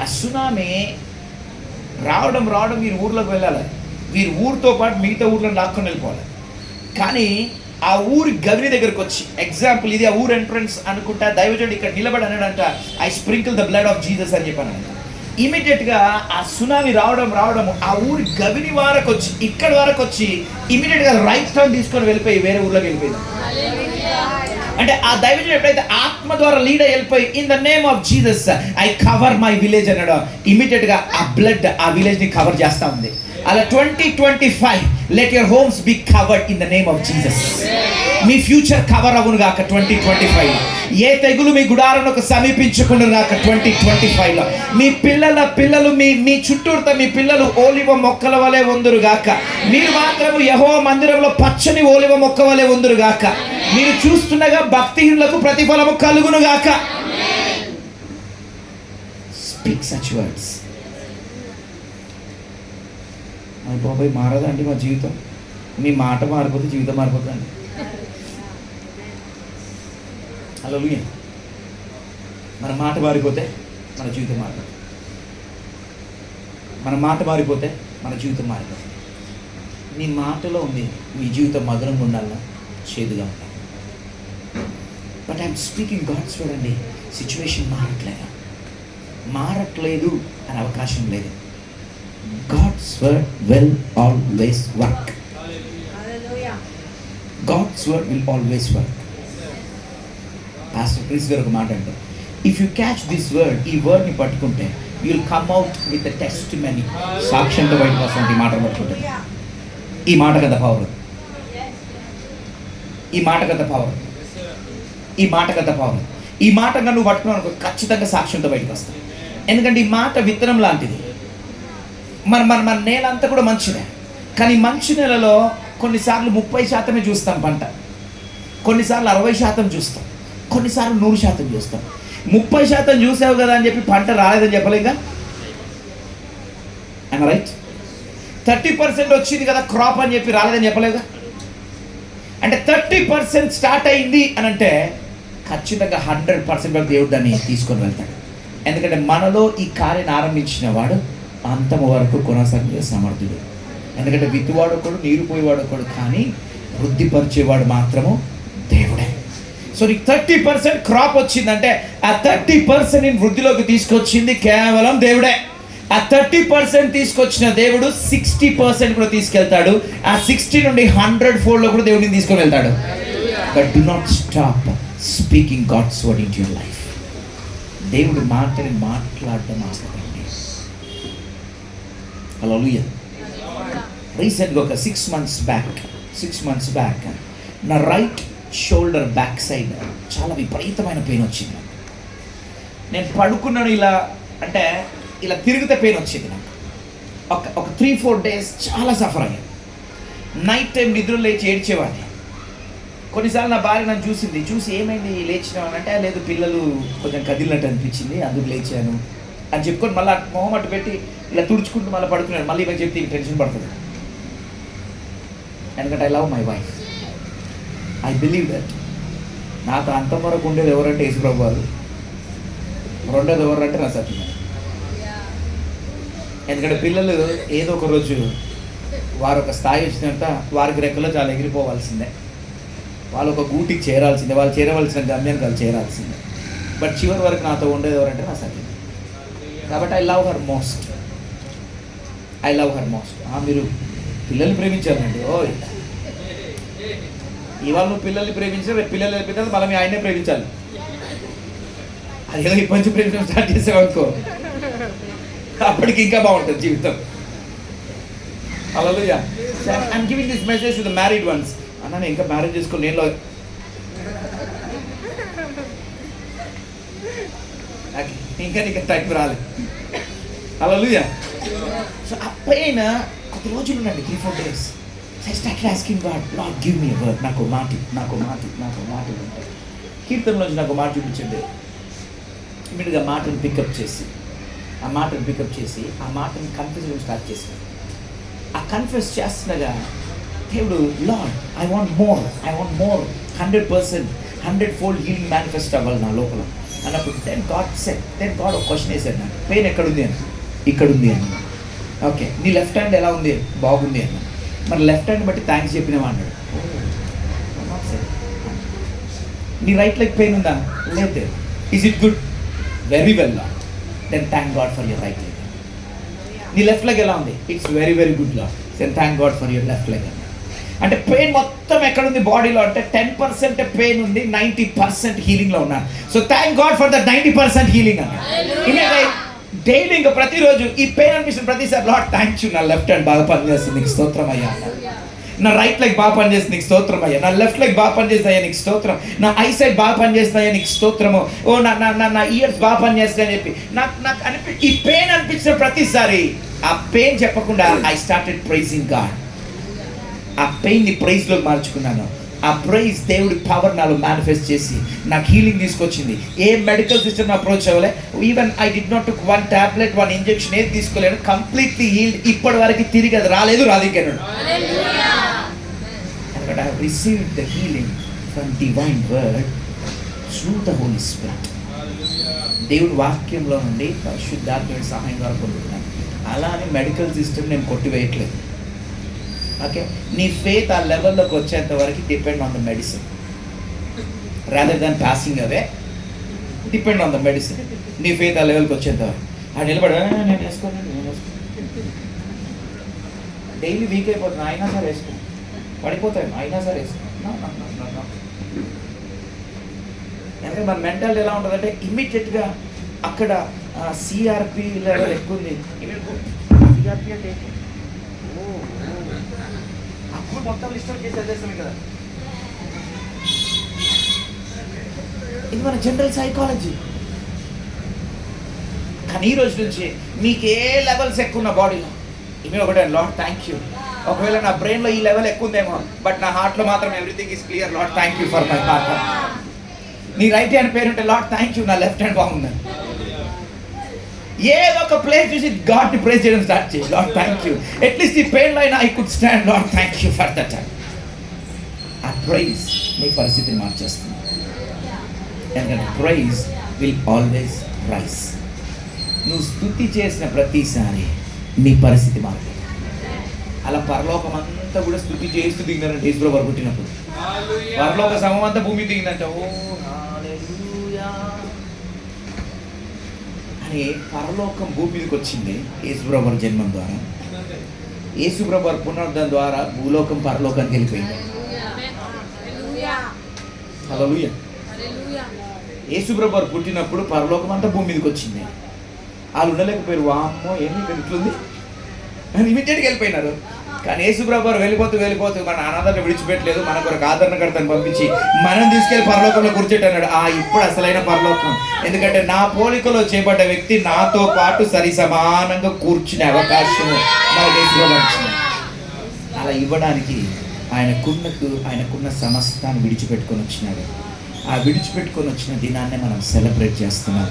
ఆ సునామీ రావడం వీరి ఊర్లోకి వెళ్ళాలి, వీరి ఊరితో పాటు మిగతా ఊర్లో లాక్కొని వెళ్ళిపోవాలి. కానీ ఆ ఊరి గవిని దగ్గరకు వచ్చి, ఎగ్జాంపుల్ ఇది ఆ ఊరు ఎంట్రన్స్ అనుకుంటా, దైవజనుడు ఇక్కడ నిలబడి అన్నాడంట I sprinkle the blood of Jesus అని చెప్పాను. ఇమీడియట్గా ఆ సునామీ రావడం ఆ ఊరి గవిని వరకు వచ్చి, ఇక్కడ వరకు వచ్చి ఇమీడియట్గా రైట్ టర్న్ తీసుకొని వెళ్ళిపోయి వేరే ఊర్లోకి వెళ్ళిపోయింది. అంటే ఆ దైవజనుడు ఎప్పుడైతే ఆత్మ ద్వారా లీడ్ అయ్యి వెళ్ళిపోయి in the name of Jesus I cover my village అన్నాడు, ఇమీడియట్గా ఆ బ్లడ్ ఆ విలేజ్ ని కవర్ చేస్తా ఉంది. అలా 2025 let your homes be covered in the name of Jesus. Me future cover అవ్వను గాక 2025. ఏ తెగులు మీ గుడారంలోకి సమీపించకుండా గాక 2025లో. మీ పిల్లలు మీ చుట్టూరుతో మీ పిల్లలు ఓలివ మొక్కల వలె ఉందురు గాక. మీరు మాత్రము యెహోవా మందిరంలో పచ్చని ఓలివ మొక్క వలె ఉందురు గాక. మీరు చూస్తుండగా భక్తిహీనులకు ప్రతిఫలము కలుగును గాక. Speak such words. మా బాబాయ్ మారదా అండి మా జీవితం? మీ మాట మారిపోతే జీవితం మారిపోతుందండి. హల్లెలూయా. మన మాట మారిపోతే మన జీవితం మారిపోతుంది. మన మాట మారిపోతే మన జీవితం మారిపోతుంది. నీ మాటలో ఉంది మీ జీవితం మధురంగా ఉండాలా, చేదుగా ఉండాలి. But I'm speaking God's word అండి. సిచ్యువేషన్ మారట్లేదు అనే అవకాశం లేదు. God's word will always work. God's word will always work. Pastor Chris garu మాట అంటే, if you catch this word, ఈ word ని పట్టుకుంటే you will come out with a testimony. సాక్ష్యంతో బయటకు వస్తుంది ఈ మాట పట్టుకుంటే. ఈ మాట కదా పవర్. ఈ మాట కదా పవర్. ఈ మాట కదా పవర్. ఈ మాట నువ్వు పట్టుకున్నావు ఖచ్చితంగా సాక్ష్యంతో బయటకు వస్తావు. ఎందుకంటే ఈ మాట విత్తనం లాంటిది. మన నేల అంతా కూడా మంచిదే, కానీ మంచి నేలలో కొన్నిసార్లు 30% చూస్తాం పంట, కొన్నిసార్లు 60% చూస్తాం, కొన్నిసార్లు 100% చూస్తాం. 30% చూసావు కదా అని చెప్పి పంట రాలేదని చెప్పలేగా. I'm right? 30% వచ్చింది కదా క్రాప్ అని చెప్పి రాలేదని చెప్పలేగా. అంటే 30% స్టార్ట్ అయింది అని అంటే ఖచ్చితంగా 100% దేవుడు దాన్ని తీసుకొని వెళ్తాడు. ఎందుకంటే మనలో ఈ కార్యాన్ని ఆరంభించిన వాడు అంతము వరకు కొనసాగే సమర్థుడు. ఎందుకంటే విత్తువాడు ఒకడు, నీరు పోయేవాడు ఒకడు, కానీ వృద్ధిపరిచేవాడు మాత్రము దేవుడే. సో నీకు 30% క్రాప్ వచ్చిందంటే ఆ 30% వృద్ధిలోకి తీసుకొచ్చింది కేవలం దేవుడే. ఆ 30% తీసుకొచ్చిన దేవుడు 60% కూడా తీసుకెళ్తాడు. ఆ 60 నుండి 100 fold కూడా దేవుడిని తీసుకొని వెళ్తాడు. But do not stop speaking God's word in your life. దేవుడి మాటని మాట్లాడడం ఆపకండి. హల్లెలూయా. రీసెంట్గా ఒక 6 months బ్యాక్ నా రైట్ షోల్డర్ బ్యాక్ సైడ్ చాలా విపరీతమైన పెయిన్ వచ్చింది నాకు. నేను పడుకున్నాను, ఇలా అంటే ఇలా తిరిగితే పెయిన్ వచ్చింది నాకు. ఒక 3-4 days చాలా సఫర్ అయ్యాను. నైట్ టైం నిద్ర లేచి ఏడ్చేవాడిని. కొన్నిసార్లు నా భార్య నన్ను చూసి ఏమైంది లేచినావు అంటే, లేదు పిల్లలు కొంచెం కదిలినట్టు అనిపించింది అందుకు లేచాను అని చెప్పుకొని మళ్ళీ మొహం అట్టు పెట్టి ఇలా తుడుచుకుంటూ మళ్ళీ పడుకున్నాను. మళ్ళీ ఇవన్నీ చెప్తే టెన్షన్ పడుతుంది. ఎందుకంటే I love my wife. I believe that. నాకు అంతవరకు ఉండేది ఎవరంటే యేసుప్రభు వారు, రెండోది ఎవరంటే నా సత్యం. ఎందుకంటే పిల్లలు ఏదో ఒక రోజు వారు ఒక స్థాయి వచ్చినంత వారికి రెక్కలో చాలా ఎగిరిపోవాల్సిందే, వాళ్ళు ఒక గూటికి చేరాల్సిందే, వాళ్ళు చేరవలసిన గమ్యానికి వాళ్ళు చేరాల్సిందే. బట్ చివరి వరకు నాతో ఉండేది ఎవరంటే నా సత్యం. కాబట్టి ఐ లవ్ హర్ మోస్ట్. మీరు పిల్లల్ని ప్రేమించాలండి. ఇవాళ నువ్వు పిల్లల్ని ప్రేమించాలి, రేపు పిల్లలు వెళ్ళిపోతే మళ్ళీ మీ ఆయనే ప్రేమించాలి. అదేదో ఈ పంచి ప్రేమించడం స్టార్ట్ చేసావు అనుకో, అప్పటికి ఇంకా బాగుంటుంది జీవితం. Hallelujah. I'm giving this message to the married ones. అన్న నేను ఇంకా మ్యారేజ్ చేసుకో, నేను ఇంకా నీకు టైం రాలేదు. హల్లెలూయా. సో ఆ పెయిన్ కొద్ది రోజులు ఉండండి, 3-4 days. I started asking God, Lord, give me a word. నాకు మాట ఉంటాయి. కీర్తనలోంచి నాకు మాట చూపించండి. ఇమీడియట్గా మాటను పికప్ చేసి ఆ మాటను కన్ఫ్యూజ్ చేయడం స్టార్ట్ చేశాను. ఆ కన్ఫ్యూజ్ చేస్తున్నగా దేవుడు, lord I want more 100%, 100-fold healing manifest అవ్వాలి నా లోపల అన్నప్పుడు దెన్ గాడ్ ఒక క్వశ్చన్ వేసాడు నాకు. పెయిన్ ఎక్కడుంది అని. ఇక్కడుంది అని. ఓకే, నీ లెఫ్ట్ హ్యాండ్ ఎలా ఉంది? బాగుంది అన్న. మరి లెఫ్ట్ హ్యాండ్ బట్టి థ్యాంక్స్ చెప్పినావా అన్నాడు. నీ రైట్ లెగ్ పెయిన్ ఉందా? లేదు. Is it good? Very well. Then thank God for your right leg. నీ లెఫ్ట్ లెగ్ ఎలా ఉంది? It's very good Lord. Then thank God for your left leg. అంటే పెయిన్ మొత్తం ఎక్కడుంది బాడీలో అంటే 10% పెయిన్ ఉంది, 90% హీలింగ్లో ఉన్నాను. So thank God for the 90% healing అన్న. డైలీ ఇంకా ప్రతిరోజు ఈ పెయిన్ అనిపిస్తుంది ప్రతిసారి, లార్డ్ థ్యాంక్ యూ, నా లెఫ్ట్ హ్యాండ్ బాగా పనిచేస్తుంది, నీకు స్తోత్రం అయ్యా. నా రైట్ లెగ్ బాగా పనిచేస్తుంది, నీకు స్తోత్రం అయ్యా. నా లెఫ్ట్ లెగ్ బాగా పనిచేస్తాయా, నీకు స్తోత్రం. నా ఐ సైడ్ బాగా పనిచేస్తాయా, నీకు స్తోత్రము. నా ఇయర్స్ బాగా పనిచేస్తాయని చెప్పి నాకు ఈ పెయిన్ అనిపించిన ప్రతిసారి ఆ పెయిన్ చెప్పకుండా ఐ స్టార్టెడ్ ప్రైజింగ్ గాడ్. ఆ పెయిన్ని ప్రైజ్లోకి మార్చుకున్నాను. ఆ ప్రైజ్ దేవుడి పవర్ నాలో మేనిఫెస్ట్ చేసి నాకు హీలింగ్ తీసుకొచ్చింది. ఏ మెడికల్ సిస్టమ్ అప్రోచ్ అవ్వలే. Even I did not took 1 tablet 1 injection ఏది తీసుకోలేను. Completely healed. ఇప్పటి వరకు తిరిగి అది రాలేదు ఇంకెన్నాడు. But I have received the healing from divine word through the Holy Spirit. దేవుడి వాక్యంలో నుండి పరిశుద్ధాత్మని సహాయం ద్వారా పొందుతున్నాను. అలా అని మెడికల్ సిస్టమ్ నేను కొట్టివేయట్లేదు. ఓకే, నీ ఫేత్ ఆ లెవెల్లోకి వచ్చేంత వరకు depend on the medicine rather than passing away. Depend on the medicine. నీ ఫేత్ ఆ లెవెల్కి వచ్చేంత వరకు ఆ నిలబడి నేను వేసుకోను, డైలీ వీక్ అయిపోతున్నా అయినా సరే వేసుకో, పడిపోతాయి అయినా సరే వేసుకో. ఎందుకంటే మన మెంటాలిటీ ఎలా ఉంటుందంటే ఇమ్మీడియట్గా అక్కడ సిఆర్పి లెవెల్ ఎక్కువ ఉంది. సిఆర్పి అంటే అప్పుడు మొత్తం లిస్ట్ చేసి చదివేస్తాం కదా. ఇది మన జనరల్ సైకాలజీ. కానీ ఈ రోజు నుంచి మీకు ఏ లెవెల్స్ ఎక్కువ ఉన్న బాడీలో ఇవి ఒకటే, లార్డ్ థ్యాంక్ యూ. ఒకవేళ నా బ్రెయిన్లో ఈ లెవెల్ ఎక్కువ ఉందేమో, బట్ నా హార్ట్లో మాత్రం everything is clear. Lord thank you for my heart. నీ రైట్ హ్యాండ్ పేరు ఉంటే లార్డ్ థ్యాంక్ యూ, నా లెఫ్ట్ హ్యాండ్ బాగుందని. ఏదో ఒక ప్లేస్ చూసి గాడ్ని ప్రేజ్ చేయడం స్టార్ట్ చేయి. లార్డ్ థ్యాంక్ యూ, అట్లీస్ట్ ఈ పెయిన్లో అయినా I could stand. Lord thank you for that time. ఆ ప్రైజ్ నీ పరిస్థితిని మార్చేస్తుంది. ఎందుకంటే ప్రైజ్ విల్ ఆల్వేస్ రైజ్. నువ్వు స్తుతి చేసిన ప్రతిసారి నీ పరిస్థితి మారుతుంది. అలా పరలోకం అంతా కూడా స్తుతి చేస్తూ దిగినారంటే యేసు ప్రభువు పుట్టినప్పుడు పరలోక సమం అంతా భూమి దిగిందంట. ఓ హల్లెలూయా అని పరలోకం భూమి మీదకి వచ్చింది యేసు ప్రభువు జన్మం ద్వారా. యేసు ప్రభువు పునరుద్ధరణ ద్వారా భూలోకం పరలోకానికి వెళ్ళిపోయింది. హల్లెలూయా. యేసుప్రభు వారు పుట్టినప్పుడు పరలోకం అంతా భూమి మీదకి వచ్చింది. వాళ్ళు ఉండలేకపోయారు, వామ్మో ఏమి ఇట్లుంది అని ఇమీడియట్గా వెళ్ళిపోయినారు. కానీ యేసుప్రభు వారు వెళ్ళిపోతూ మన అనాథాన్ని విడిచిపెట్టలేదు, మనకు ఒక ఆదరణకర్తను పంపించి మనం తీసుకెళ్లి పరలోకంలో కూర్చోటన్నాడు. ఇప్పుడు అసలైన పరలోకం. ఎందుకంటే నా పోలికలో చేపట్ట వ్యక్తి నాతో పాటు సరి సమానంగా కూర్చునే అవకాశం మనకు యేసుప్రభు ఇచ్చింది. అలా ఇవ్వడానికి ఆయనకున్న సమస్తాన్ని విడిచిపెట్టుకొని వచ్చినాడు. ఆ విడిచిపెట్టుకొని వచ్చిన దినాన్నే మనం సెలబ్రేట్ చేస్తున్నాం.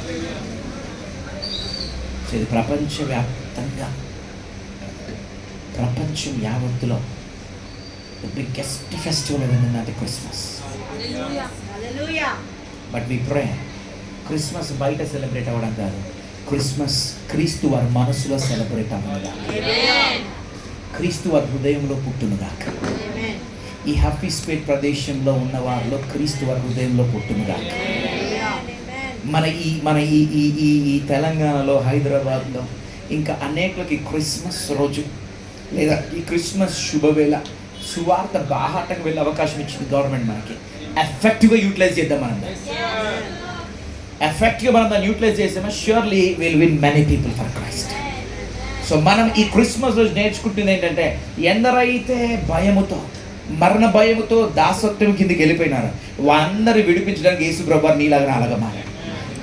ఇది ప్రపంచవ్యాప్తంగా, ప్రపంచం యావత్తులో ద బిగ్గెస్ట్ ఫెస్టివల్ ఏంటంటే Christmas. But we pray Christmas బయట సెలబ్రేట్ అవ్వడం కాదు, క్రిస్మస్ క్రీస్తు వారి మనసులో సెలబ్రేట్ అవ్వగా, క్రీస్తు వారి హృదయంలో పుట్టునుగాక. ఈ హ్యాపీ స్పేట్ ప్రదేశంలో ఉన్న వారిలో క్రీస్తు వారి హృదయంలో పుట్టునుగాక. మన ఈ తెలంగాణలో, హైదరాబాద్లో ఇంకా అనేకులకి క్రిస్మస్ రోజు లేదా ఈ క్రిస్మస్ శుభవేళ సువార్త బాహాటకు వెళ్ళే అవకాశం ఇచ్చింది గవర్నమెంట్. మనకి ఎఫెక్టివ్గా యూటిలైజ్ చేద్దాం. మనం దాన్ని యూటిలైజ్ చేసామో surely will win many people for Christ. So మనం ఈ క్రిస్మస్ రోజు నేర్చుకుంటుంది ఏంటంటే, ఎందరైతే భయముతో, మరణ భయముతో దాసత్వం కిందకి వెళ్ళిపోయినారు వాళ్ళందరూ విడిపించడానికి యేసుప్రభు వారు నీలాగా అలాగా మారాడు.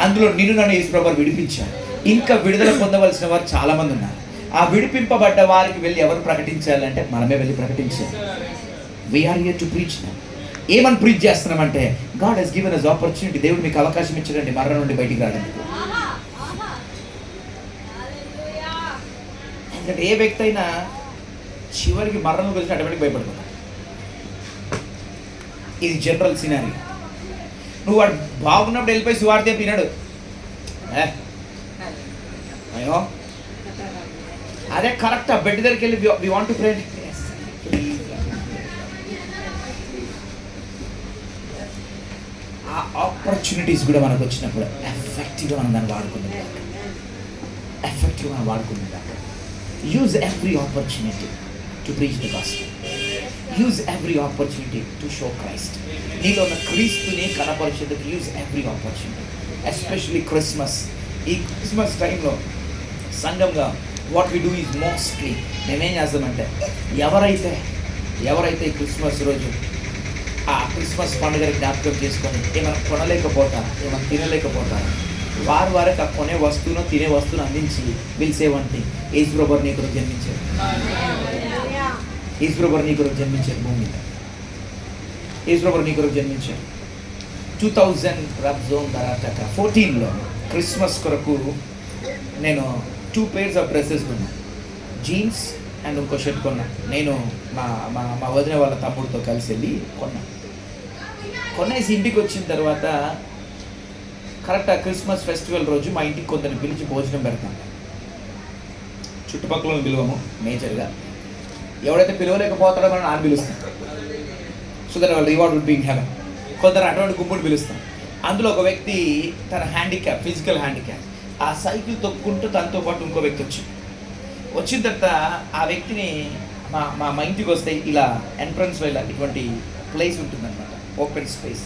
అందులో నన్ను యేసుప్రభు వారు విడిపించారు. ఇంకా విడుదల పొందవలసిన వారు చాలా మంది ఉన్నారు. ఆ విడిపింపబడ్డ వారికి వెళ్ళి ఎవరు ప్రకటించాలంటే మనమే వెళ్ళి ప్రకటించాలి. We're here to preach. ఏమని ప్రీచ్ చేస్తున్నామంటే, God he's given us opportunity. దేవుడు మీకు అవకాశం ఇచ్చాడండి మరణం నుండి బయటికి రావడానికి. ఎందుకంటే ఏ వ్యక్తి అయినా చివరికి మరణం గురించి ఆటోమేటిక్ భయపడుతున్నాడు. ఇది జనరల్ సినారీ. నువ్వు వాడు బాగున్నప్పుడు వెళ్ళిపోయి సువార్త తినాడు, అయ్యో అదే కరెక్ట్. ఆ బెడ్ దగ్గరికి వెళ్ళి వి వాంట్ టు ప్రే. ఆ ఆపర్చునిటీస్ కూడా మనకు వచ్చినప్పుడు ఎఫెక్టివ్గా మనం దాన్ని వాడుకుందాం. Use every opportunity to preach the gospel. Use every opportunity to show Christ. నీలో ఉన్న క్రీస్తుని కనపరిచేందుకు use every opportunity. Especially Christmas. ఈ క్రిస్మస్ టైంలో సంఘంగా what we do is mostly మేమేం చేస్తామంటే, ఎవరైతే ఈ క్రిస్మస్ రోజు ఆ క్రిస్మస్ పండుగని జ్ఞాపకం చేసుకొని ఏమైనా కొనలేకపోతారు, ఏమైనా తినలేకపోతారు, వారికి ఆ కొనే వస్తువును తినే వస్తువును అందించి పిలిచేవంటి యేసుప్రభు నీ కొరకు జన్మించారు. యేసుప్రభు నీ కొరకు జన్మించారు భూమి మీద. యేసుప్రభు నీ కొరకు జన్మించారు. 2014లో క్రిస్మస్ కొరకు నేను 2 pairs ఆఫ్ డ్రెస్సెస్ కొన్నాను. జీన్స్ అండ్ ఇంకో షర్ట్ కొన్నా. నేను మా వదిన వాళ్ళ తమ్ముడితో కలిసి వెళ్ళి కొనేసి ఇంటికి వచ్చిన తర్వాత కరెక్ట్ ఆ క్రిస్మస్ ఫెస్టివల్ రోజు మా ఇంటికి కొందరిని పిలిచి భోజనం పెడతాను. చుట్టుపక్కల పిలువము మేజర్గా. ఎవడైతే పిలవలేకపోతాడో మనం నాన్న పిలుస్తాం. సో దట్ వాళ్ళ reward would be in heaven. కొందరు అటువంటి గుంపుని పిలుస్తాం. అందులో ఒక వ్యక్తి తన హ్యాండిక్యాప్, ఫిజికల్ హ్యాండిక్యాప్, ఆ సైకిల్ తొక్కుంటూ తనతో పాటు ఇంకో వ్యక్తి వచ్చిన తర్వాత ఆ వ్యక్తిని మా ఇంటికి వస్తే ఇలా ఎంట్రన్స్లో ఇలా ఇటువంటి ప్లేస్ ఉంటుందన్నమాట, ఓపెన్ స్పేస్.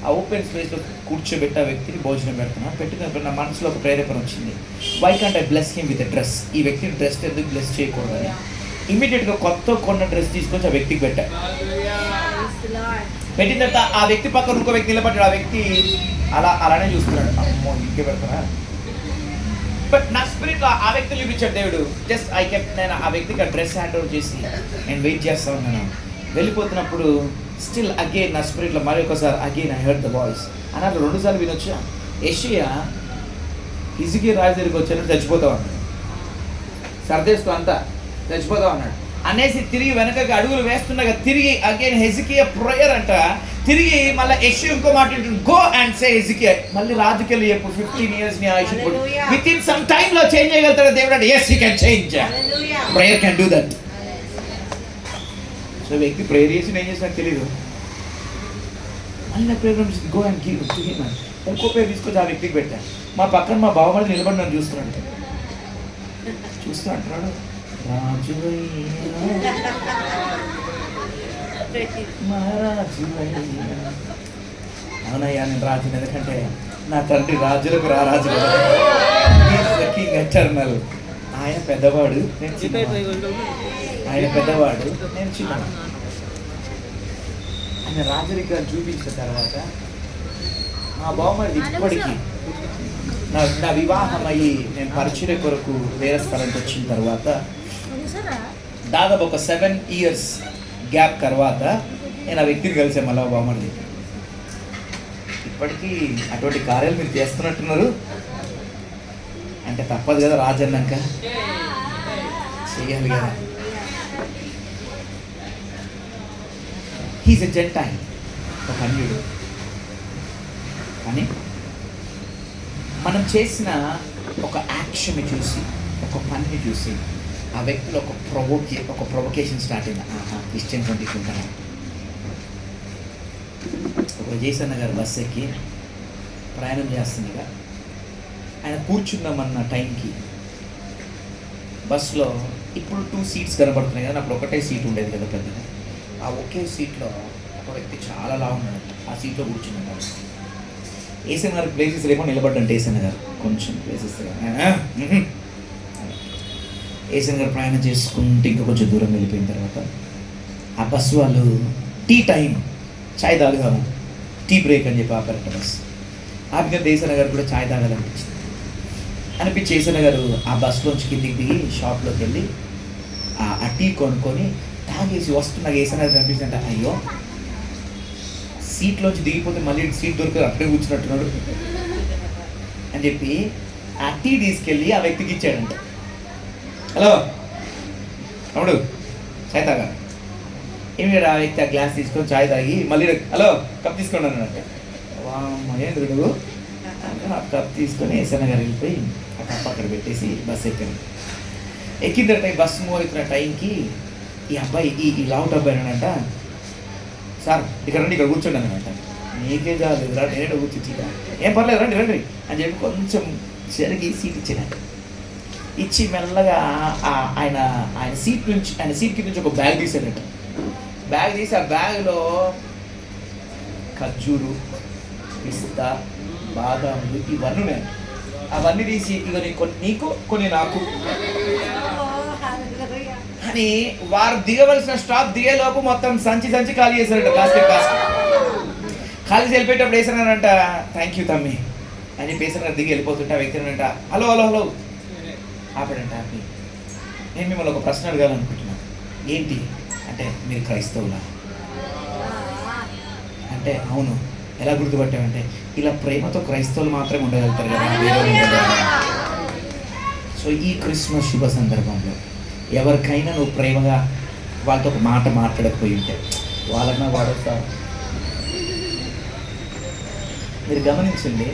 ఆ ఓపెన్ స్పేస్లో కూర్చోబెట్టి ఆ వ్యక్తిని భోజనం పెట్టినప్పుడు నా మనసులో ఒక ప్రేరేపణ వచ్చింది. Why can't I bless him with a dress? ఈ వ్యక్తిని డ్రెస్ ఎందుకు బ్లెస్ చేయకూడదని ఇమ్మీడియట్గా కొన్న డ్రెస్ తీసుకొచ్చి ఆ వ్యక్తికి పెట్టిన తర్వాత ఆ వ్యక్తి పక్కన ఇంకో వ్యక్తి నిలబడ్డాడు. ఆ వ్యక్తి అలానే చూస్తున్నాడు, అమ్మో ఇంకే పెడతారా. బట్ నా స్పిరిట్లో ఆ వ్యక్తిని చూపించాడు దేవుడు. జస్ట్ నేను ఆ వ్యక్తికి ఆ డ్రెస్ హ్యాండ్ ఓవర్ చేసి నేను వెయిట్ చేస్తా ఉన్నాను. వెళ్ళిపోతున్నప్పుడు స్టిల్ అగైన్ నా స్పిరిట్లో మరి ఒకసారి again I heard the voice. అన్నట్లు 2 సార్లు వినొచ్చా, యెషయా హిజ్కియా రాజు దగ్గరికి వచ్చాను, చచ్చిపోతావు అన్నాడు. సర్దేస్తూ అంతా చచ్చిపోతావు అన్నాడు. అనేసి తిరిగి వెనకకి అడుగులు వేస్తుండగా తిరిగి అగైన్ హెజ్కియా ప్రేయర్ అంట. తిరిగి మళ్ళీ యెషయా ఇంకో మాట గో అండ్ సే హెజ్కియా, మళ్ళీ రాజుకెళ్ళి చెప్పు 15 years నీ ఆయుష్ విత్ ఇన్ సమ్ టైమ్ లో చేంజ్ చేయగలుగుతాడు దేవుడు అంటే. yes he can change. prayer can do that. So వ్యక్తి ప్రేయర్ చేసి నేను చేసి నాకు తెలియదు. మళ్ళీ నా prayer go and give to him. ఇంకో పేరు తీసుకొచ్చి ఆ వ్యక్తికి పెట్టాను. మా పక్కన మా బావమని నిలబడి నన్ను చూస్తున్నాడు అంటున్నాడు, రాజు అవునయ్యా నేను రాజు. ఎందుకంటే నా తండ్రి రాజులకు రారాజు కింగ్ ఎటర్నల్. ఆయన పెద్దవాడు, నేను చిన్నవాడు. ఆయన పెద్దవాడు, నేను చిన్నవాడు. ఆయన రాజరికాన్ని చూపించిన తర్వాత మా బావమరిది ఇప్పటికీ నా వివాహం అయ్యి నేను పరిచయ కొరకు వేరే స్థలానికి వచ్చిన తర్వాత దాదాపు ఒక 7 years గ్యాప్ తర్వాత నేను ఆ వ్యక్తిని కలిసాను మళ్ళా బావమరిది. ఇప్పటికీ అటువంటి కార్యాలు మీరు చేస్తున్నట్టున్నారు అంటే తప్పదు కదా, రాజన్నాక చేయాలి కదా. హీజ్ ఎ జెంటైల్, ఒక అన్యుడు. కానీ మనం చేసిన ఒక యాక్షన్ చూసి, ఒక పనిని చూసి ఆ వ్యక్తిలో ఒక ప్రొవొకేషన్ స్టార్ట్ అయింది. క్రిస్టియన్స్ అంటుకుంటాను. ఒక జయసన్న గారు బస్ ఎక్కి ప్రయాణం చేస్తుండగా ఆయన కూర్చున్నామన్న టైంకి బస్సులో ఇప్పుడు 2 seats కనబడుతున్నాయి కదా, అప్పుడు ఒకటే సీట్ ఉండేది కదా పెద్దగా. ఆ ఒకే సీట్లో ఒక వ్యక్తి చాలా లావు ఉన్నాడు. ఆ సీట్లో కూర్చున్నాడు. ఏసన్ గారు ప్లేసెస్ లేకుండా నిలబడ్డంటే ఏసన్ గారు కొంచెం ప్లేసెస్ ఏసన్ గారు ప్రయాణం చేసుకుంటూ ఇంకా కొంచెం దూరం వెళ్ళిపోయిన తర్వాత ఆ బస్సు వాళ్ళు టీ టైం, చాయ్ తాగుదాము, టీ బ్రేక్ అని చెప్పి ఆపారట బస్. ఆపిన ఏసన్ గారు కూడా చాయ్ తాగాలనిపించి ఏసన్ గారు ఆ బస్సులోంచి కిందికి దిగి షాప్లోకి వెళ్ళి ఆ టీ కొనుక్కొని తాగేసి వస్తున్న ఏసన్ గారు కనిపించిందంట. అయ్యో, సీట్లోంచి దిగిపోతే మళ్ళీ సీట్ దొరకదు, అక్కడే కూర్చున్నట్టున్నాడు అని చెప్పి ఆ టీ తీసుకెళ్ళి ఆ వ్యక్తికి ఇచ్చాడంట. హలో తమ్ముడు, చాయ్ తాగా. ఏమి ఆ వ్యక్తి ఆ గ్లాస్ తీసుకొని చాయ్ తాగి మళ్ళీ హలో కప్ తీసుకోండి అన్నాడు. ఏంద్రు నువ్వు ఆ కప్ తీసుకొని ఏసన్న గారు వెళ్ళిపోయి ఆ కప్ అక్కడ పెట్టేసి బస్సు ఎక్కాను. ఎక్కిన తర్వాత ఈ బస్సు మూవ్ అవుతున్న టైంకి ఈ అబ్బాయి ఈ లావుట్ అబ్బాయి అన్నాడంట, సార్ ఇక్కడ రండి, ఇక్కడ కూర్చోండి అన్నమాట. నీకే చాలు రా, నేనే కూర్చొచ్చిగా, ఏం పర్లేదు రండి రండి అని చెప్పి కొంచెం జరిగి సీట్ ఇచ్చాడు. ఇచ్చి మెల్లగా ఆయన సీట్ కింద నుంచి ఒక బ్యాగ్ తీసాడట. బ్యాగ్ తీసి ఆ బ్యాగ్లో ఖర్జూరు, పిస్తా, బాదాములు ఇవన్నీ ఉన్నాయి. అవన్నీ తీసి ఇక నీకు కొన్ని నాకు అని వారు దిగవలసిన స్టాప్ దిగేలోపు మొత్తం సంచి ఖాళీ చేశారట. బాస్కెట్ ఖాళీ వెళ్ళిపోయేటప్పుడు వేసానంట, థ్యాంక్ యూ తమ్మి అని చెప్పి వేసాను. దిగి వెళ్ళిపోతుంటే ఆ వ్యక్తి అంట, హలో హలో హలో ఆపడంట. ఆపి, నేను మిమ్మల్ని ఒక ప్రశ్న అడగాలనుకుంటున్నాను. ఏంటి అంటే, మీరు క్రైస్తవులా అంటే, అవును. ఎలా గుర్తుపట్టామంటే, ఇలా ప్రేమతో క్రైస్తవులు మాత్రమే ఉండగలుగుతారు కదా. సో ఈ క్రిస్మస్ శుభ సందర్భంలో ఎవరికైనా నువ్వు ప్రేమగా వాళ్ళతో ఒక మాట మాట్లాడకపోయి ఉంటే వాళ్ళన్నా వాడతారు. మీరు గమనించండి,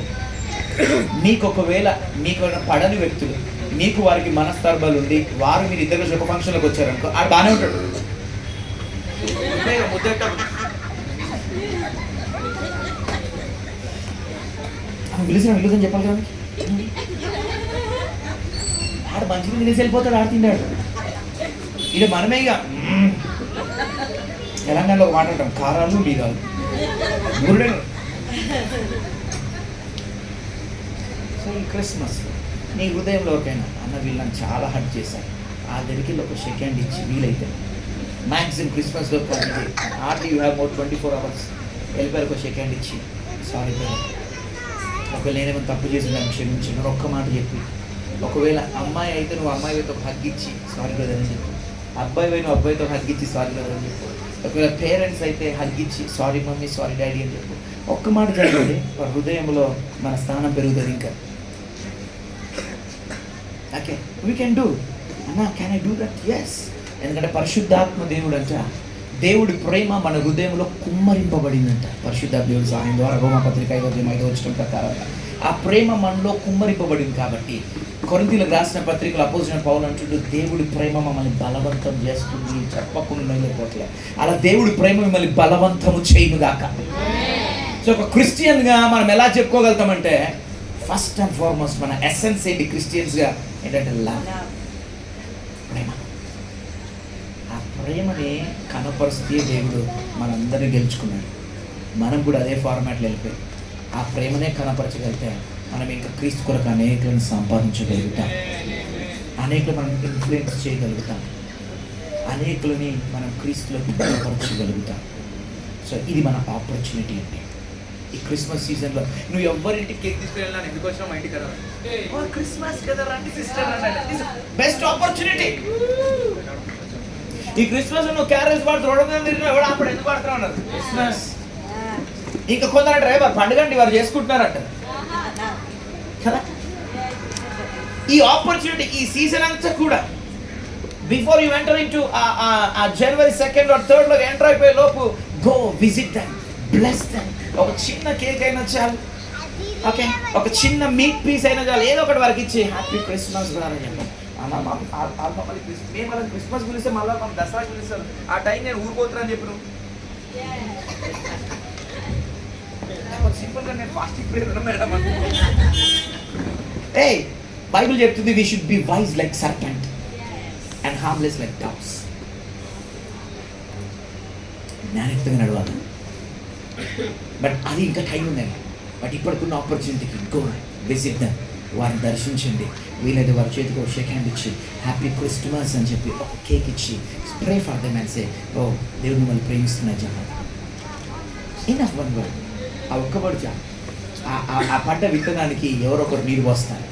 మీకు ఒకవేళ మీకు పడని వ్యక్తులు, మీకు వారికి మనస్తార్బాలు ఉండి వారు మీరు ఇద్దరు శుభ ఫంక్షన్లకు వచ్చారనుకో, ఆడు బాగానే ఉంటాడు. పిలిచిన చెప్పాలి కదా, ఆడు మంచిగా తినేసి వెళ్ళిపోతాడు, ఆడు తిండాడు. ఇది మనమే ఇక తెలంగాణలో ఒక మాట అంటాం, కారాలు బీరాలు గురుడే. సో ఈ క్రిస్మస్ నీ హృదయంలో ఒకైనా అన్న వీళ్ళు నన్ను చాలా హర్ట్ చేశారు, ఆ దగ్గరికి ఒక సెకండ్ ఇచ్చి వీలైతే మ్యాక్సిమం క్రిస్మస్లో hardly you have more 24 hours వెళ్ళిపోయారు, ఒక సెకండ్ ఇచ్చి సారీ ఒకవేళ నేనేమో తప్పు చేసి నన్ను క్షమించి నువ్వు ఒక్క మాట చెప్పి, ఒకవేళ అమ్మాయి అయితే నువ్వు అమ్మాయితో హగ్గిచ్చి సారీ బ్రదర్ అని చెప్పు, అబ్బాయి నువ్వు అబ్బాయితో హగ్గిచ్చి సారీ బ్రదర్ అని చెప్పు, ఒకవేళ పేరెంట్స్ అయితే హగ్గిచ్చి సారీ మమ్మీ సారీ డాడీ అని చెప్పు. ఒక్క మాట చదివితే వారి హృదయంలో మన స్థానం పెరుగుతుంది. ఇంకా ఓకే వీ కెన్ డూ అన్నా, can I do that? Yes. ఎందుకంటే పరిశుద్ధాత్మ దేవుడు అంట, దేవుడి ప్రేమ మన హృదయంలో కుమ్మరింపబడిందంట పరిశుద్ధాత్మ దేవుడి సహాయం ద్వారా. రోమపత్రిక 5:5 ప్రకారంగా ఆ ప్రేమ మనలో కుమ్మరింపబడింది. కాబట్టి కొరింథీయులకు రాసిన పత్రికలు అపోజిట్ పౌలు అంటుంటూ దేవుడి ప్రేమ మమ్మల్ని బలవంతం చేస్తుంది, చెప్పకుండా లేకపోతే అలా దేవుడి ప్రేమ మిమ్మల్ని బలవంతము చేయుగాక. సో ఒక క్రిస్టియన్గా మనం ఎలా చెప్పుకోగలుగుతామంటే, ఫస్ట్ అండ్ ఫార్మోస్ట్ మన ఎసెన్స్ ఏంటి క్రిస్టియన్స్గా ఏంటంటే లవ్, ప్రేమ. ఆ ప్రేమని కనపరిస్తే దేవుడు మనందరినీ గెలుచుకున్నాడు. మనం కూడా అదే ఫార్మాట్లో వెళ్ళిపోయి ఆ ప్రేమనే కనపరచగలిగితే మనం ఇంకా క్రీస్తు కొరకు అనేకులను సంపాదించగలుగుతాం, అనేకులు మనం ఇన్ఫ్లుయెన్స్ చేయగలుగుతాం, అనేకులని మనం క్రీస్తులకు బలపరచగలుగుతాం. సో ఇది మన ఆపర్చునిటీ అండి. ఈ క్రిస్మస్ సీజన్లో నువ్వు ఎవరింటికి కేక్ తీసుకెళ్ళినా ఎందుకు వచ్చినా మా ఇంటికి కదా, క్రిస్మస్ కదా రండి సిస్టర్ అన్నాడు. Best opportunity. ఈ క్రిస్మస్ నువ్వు క్యారెల్స్ పాడుతూ రోడ్డు మీద తిరిగినా కూడా అప్పుడు ఎందుకు పాడుతూ ఉన్నారు క్రిస్మస్. ఇంకా కొందరు డ్రైవర్ పండుగ అండి వారు చేసుకుంటున్నారట కదా. ఈ ఆపర్చునిటీ ఈ సీజన్ అంతా కూడా before you enter in to January 2nd or 3rd లో ఎంటర్ అయిపోయే లోపు go visit them, bless them. ఒక చిన్న కేక్ అయినా చాలు, ఓకే, ఒక చిన్న మీట్ పీస్ అయినా చాలు, ఏదో ఒకటి వరకు ఇచ్చి హ్యాపీ క్రిస్మస్ అని చెప్పాను. మేము మళ్ళీ క్రిస్మస్ పిలిస్తే మళ్ళీ మనం దసరా పిలుస్తారు, ఆ టైం నేను ఊరుకోతున్నా అని చెప్పి నువ్వు సింపుల్గా నేను ఫాస్టింగ్ ప్రేయర్ మేడం. ఏ బైబిల్ చెప్తుంది we should be wise like serpent and harmless like doves. జ్ఞానయుక్తంగా నడవాలి. బట్ అది ఇంకా టైం ఉందండి. బట్ ఇప్పటికున్న ఆపర్చునిటీకి గో విజిట్ దెమ్, వారిని దర్శించండి. వీలైతే వారి చేతికి ఒక షేక్ హ్యాండ్ ఇచ్చి హ్యాపీ క్రిస్మస్ అని చెప్పి ఒక కేక్ ఇచ్చి pray for them and say ఓ దేవుడు మిమ్మల్ని ప్రేమిస్తున్నారు చెప్పండి. ఇనఫ్ వన్ వర్డ్, ఆ ఒక్కబడి చాలు. ఆ పడ్డ విత్తనానికి ఎవరో ఒకరు నీరు పోస్తారు,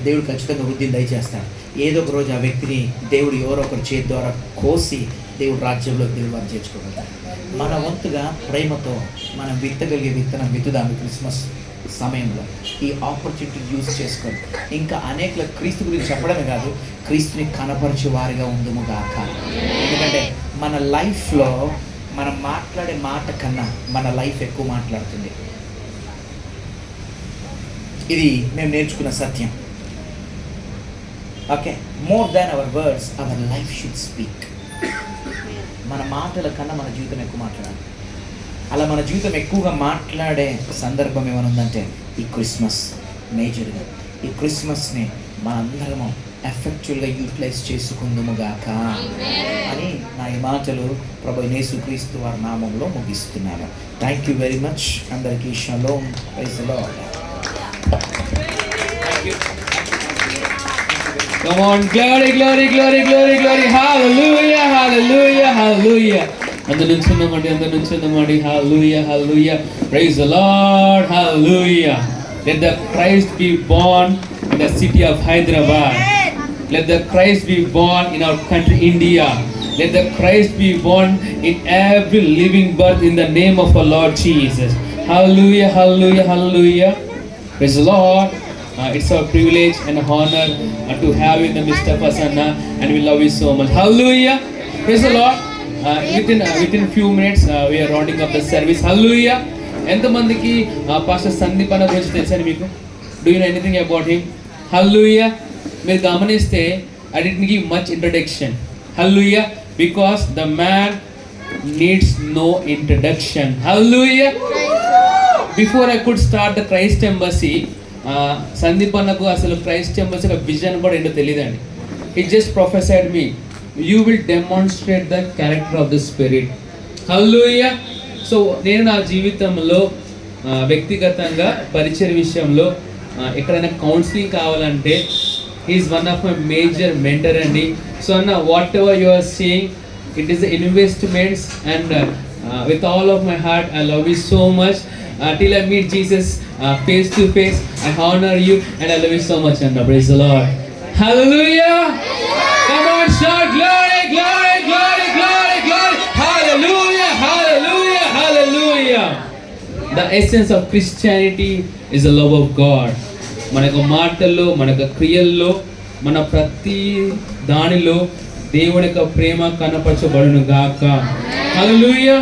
దేవుడు ఖచ్చితంగా వృద్ధిని దయచేస్తాడు. ఏదో ఒక రోజు ఆ వ్యక్తిని దేవుడు ఎవరో ఒకరి చేతి ద్వారా కోసి దేవుడు రాజ్యంలోకి దేవుడు వారు చేర్చుకోగలుగుతాడు. మన వంతుగా ప్రేమతో మనం విత్తగలిగే విత్తనం విత్తుదాము క్రిస్మస్ సమయంలో. ఈ ఆపర్చునిటీ యూజ్ చేసుకొని ఇంకా అనేక క్రీస్తు గురించి చెప్పడమే కాదు, క్రీస్తుని కనపరిచే వారిగా ఉందుము గాక. ఎందుకంటే మన లైఫ్లో మనం మాట్లాడే మాట కన్నా మన లైఫ్ ఎక్కువ మాట్లాడుతుంది. ఇది మేము నేర్చుకున్న సత్యం. Okay, more than our words our life should speak. మన మాటల కన్నా మన జీవితం ఎక్కువ మాట్లాడాలి. అలా మన జీవితం ఎక్కువగా మాట్లాడే సందర్భం ఏమైనా ఉందంటే ఈ క్రిస్మస్. మేజర్గా ఈ క్రిస్మస్ని మనందరము ఎఫెక్చువల్గా యూటిలైజ్ చేసుకుందుము గాక అని నా ఈ మాటలు ప్రభు యేసుక్రీస్తు వారి నామంలో ముగిస్తున్నాను. Thank you very much. అందరికీ షలోమ్, praise the Lord. Come on, glory, glory, glory, glory, glory, hallelujah, hallelujah, hallelujah. అందరూ నుంచుందామండి, hallelujah, hallelujah, praise the Lord, hallelujah. Let the Christ be born in the city of Hyderabad. Let the Christ be born in our country India. Let the Christ be born in every living birth in the name of our Lord Jesus. Hallelujah, hallelujah, hallelujah, praise the Lord. It's our privilege and honor to have you in the midst of us, Anna, and we love you so much. Hallelujah, praise the Lord. Within few minutes we are rounding up the service. Hallelujah. ఎంతమందికి పాస్టర్ సందీప్ అన్న గురించి తెలుసని మీకు? Do you know anything about him? Hallelujah. మీరు గమనిస్తే I didn't give much introduction. Hallelujah, because the man needs no introduction. Hallelujah. Before I could start the Christ Embassy, Sandeep అన్నకు అసలు క్రైస్ట్ ఎంబసీ విజన్ కూడా ఏంటో తెలియదండి. He just prophesied me, you will demonstrate the character of the spirit. Hallelujah. So నేను నా జీవితంలో వ్యక్తిగతంగా పరిచయ విషయంలో ఎక్కడైనా కౌన్సిలింగ్ కావాలంటే is one of my major mentor అండి. సో అన్న whatever you are seeing, it is the investments and with all of my heart I love you so much. Till I meet Jesus face to face, I honor you and I love you so much. And praise the Lord. Hallelujah. Come on, shout glory, glory, glory, glory, glory. Hallelujah, hallelujah, hallelujah. The essence of Christianity is the love of God. మనకు మాటల్లో, మనకు క్రియల్లో, మన ప్రతి దానిలో దేవుని యొక్క ప్రేమ కనపరచబడును గాక. Hallelujah.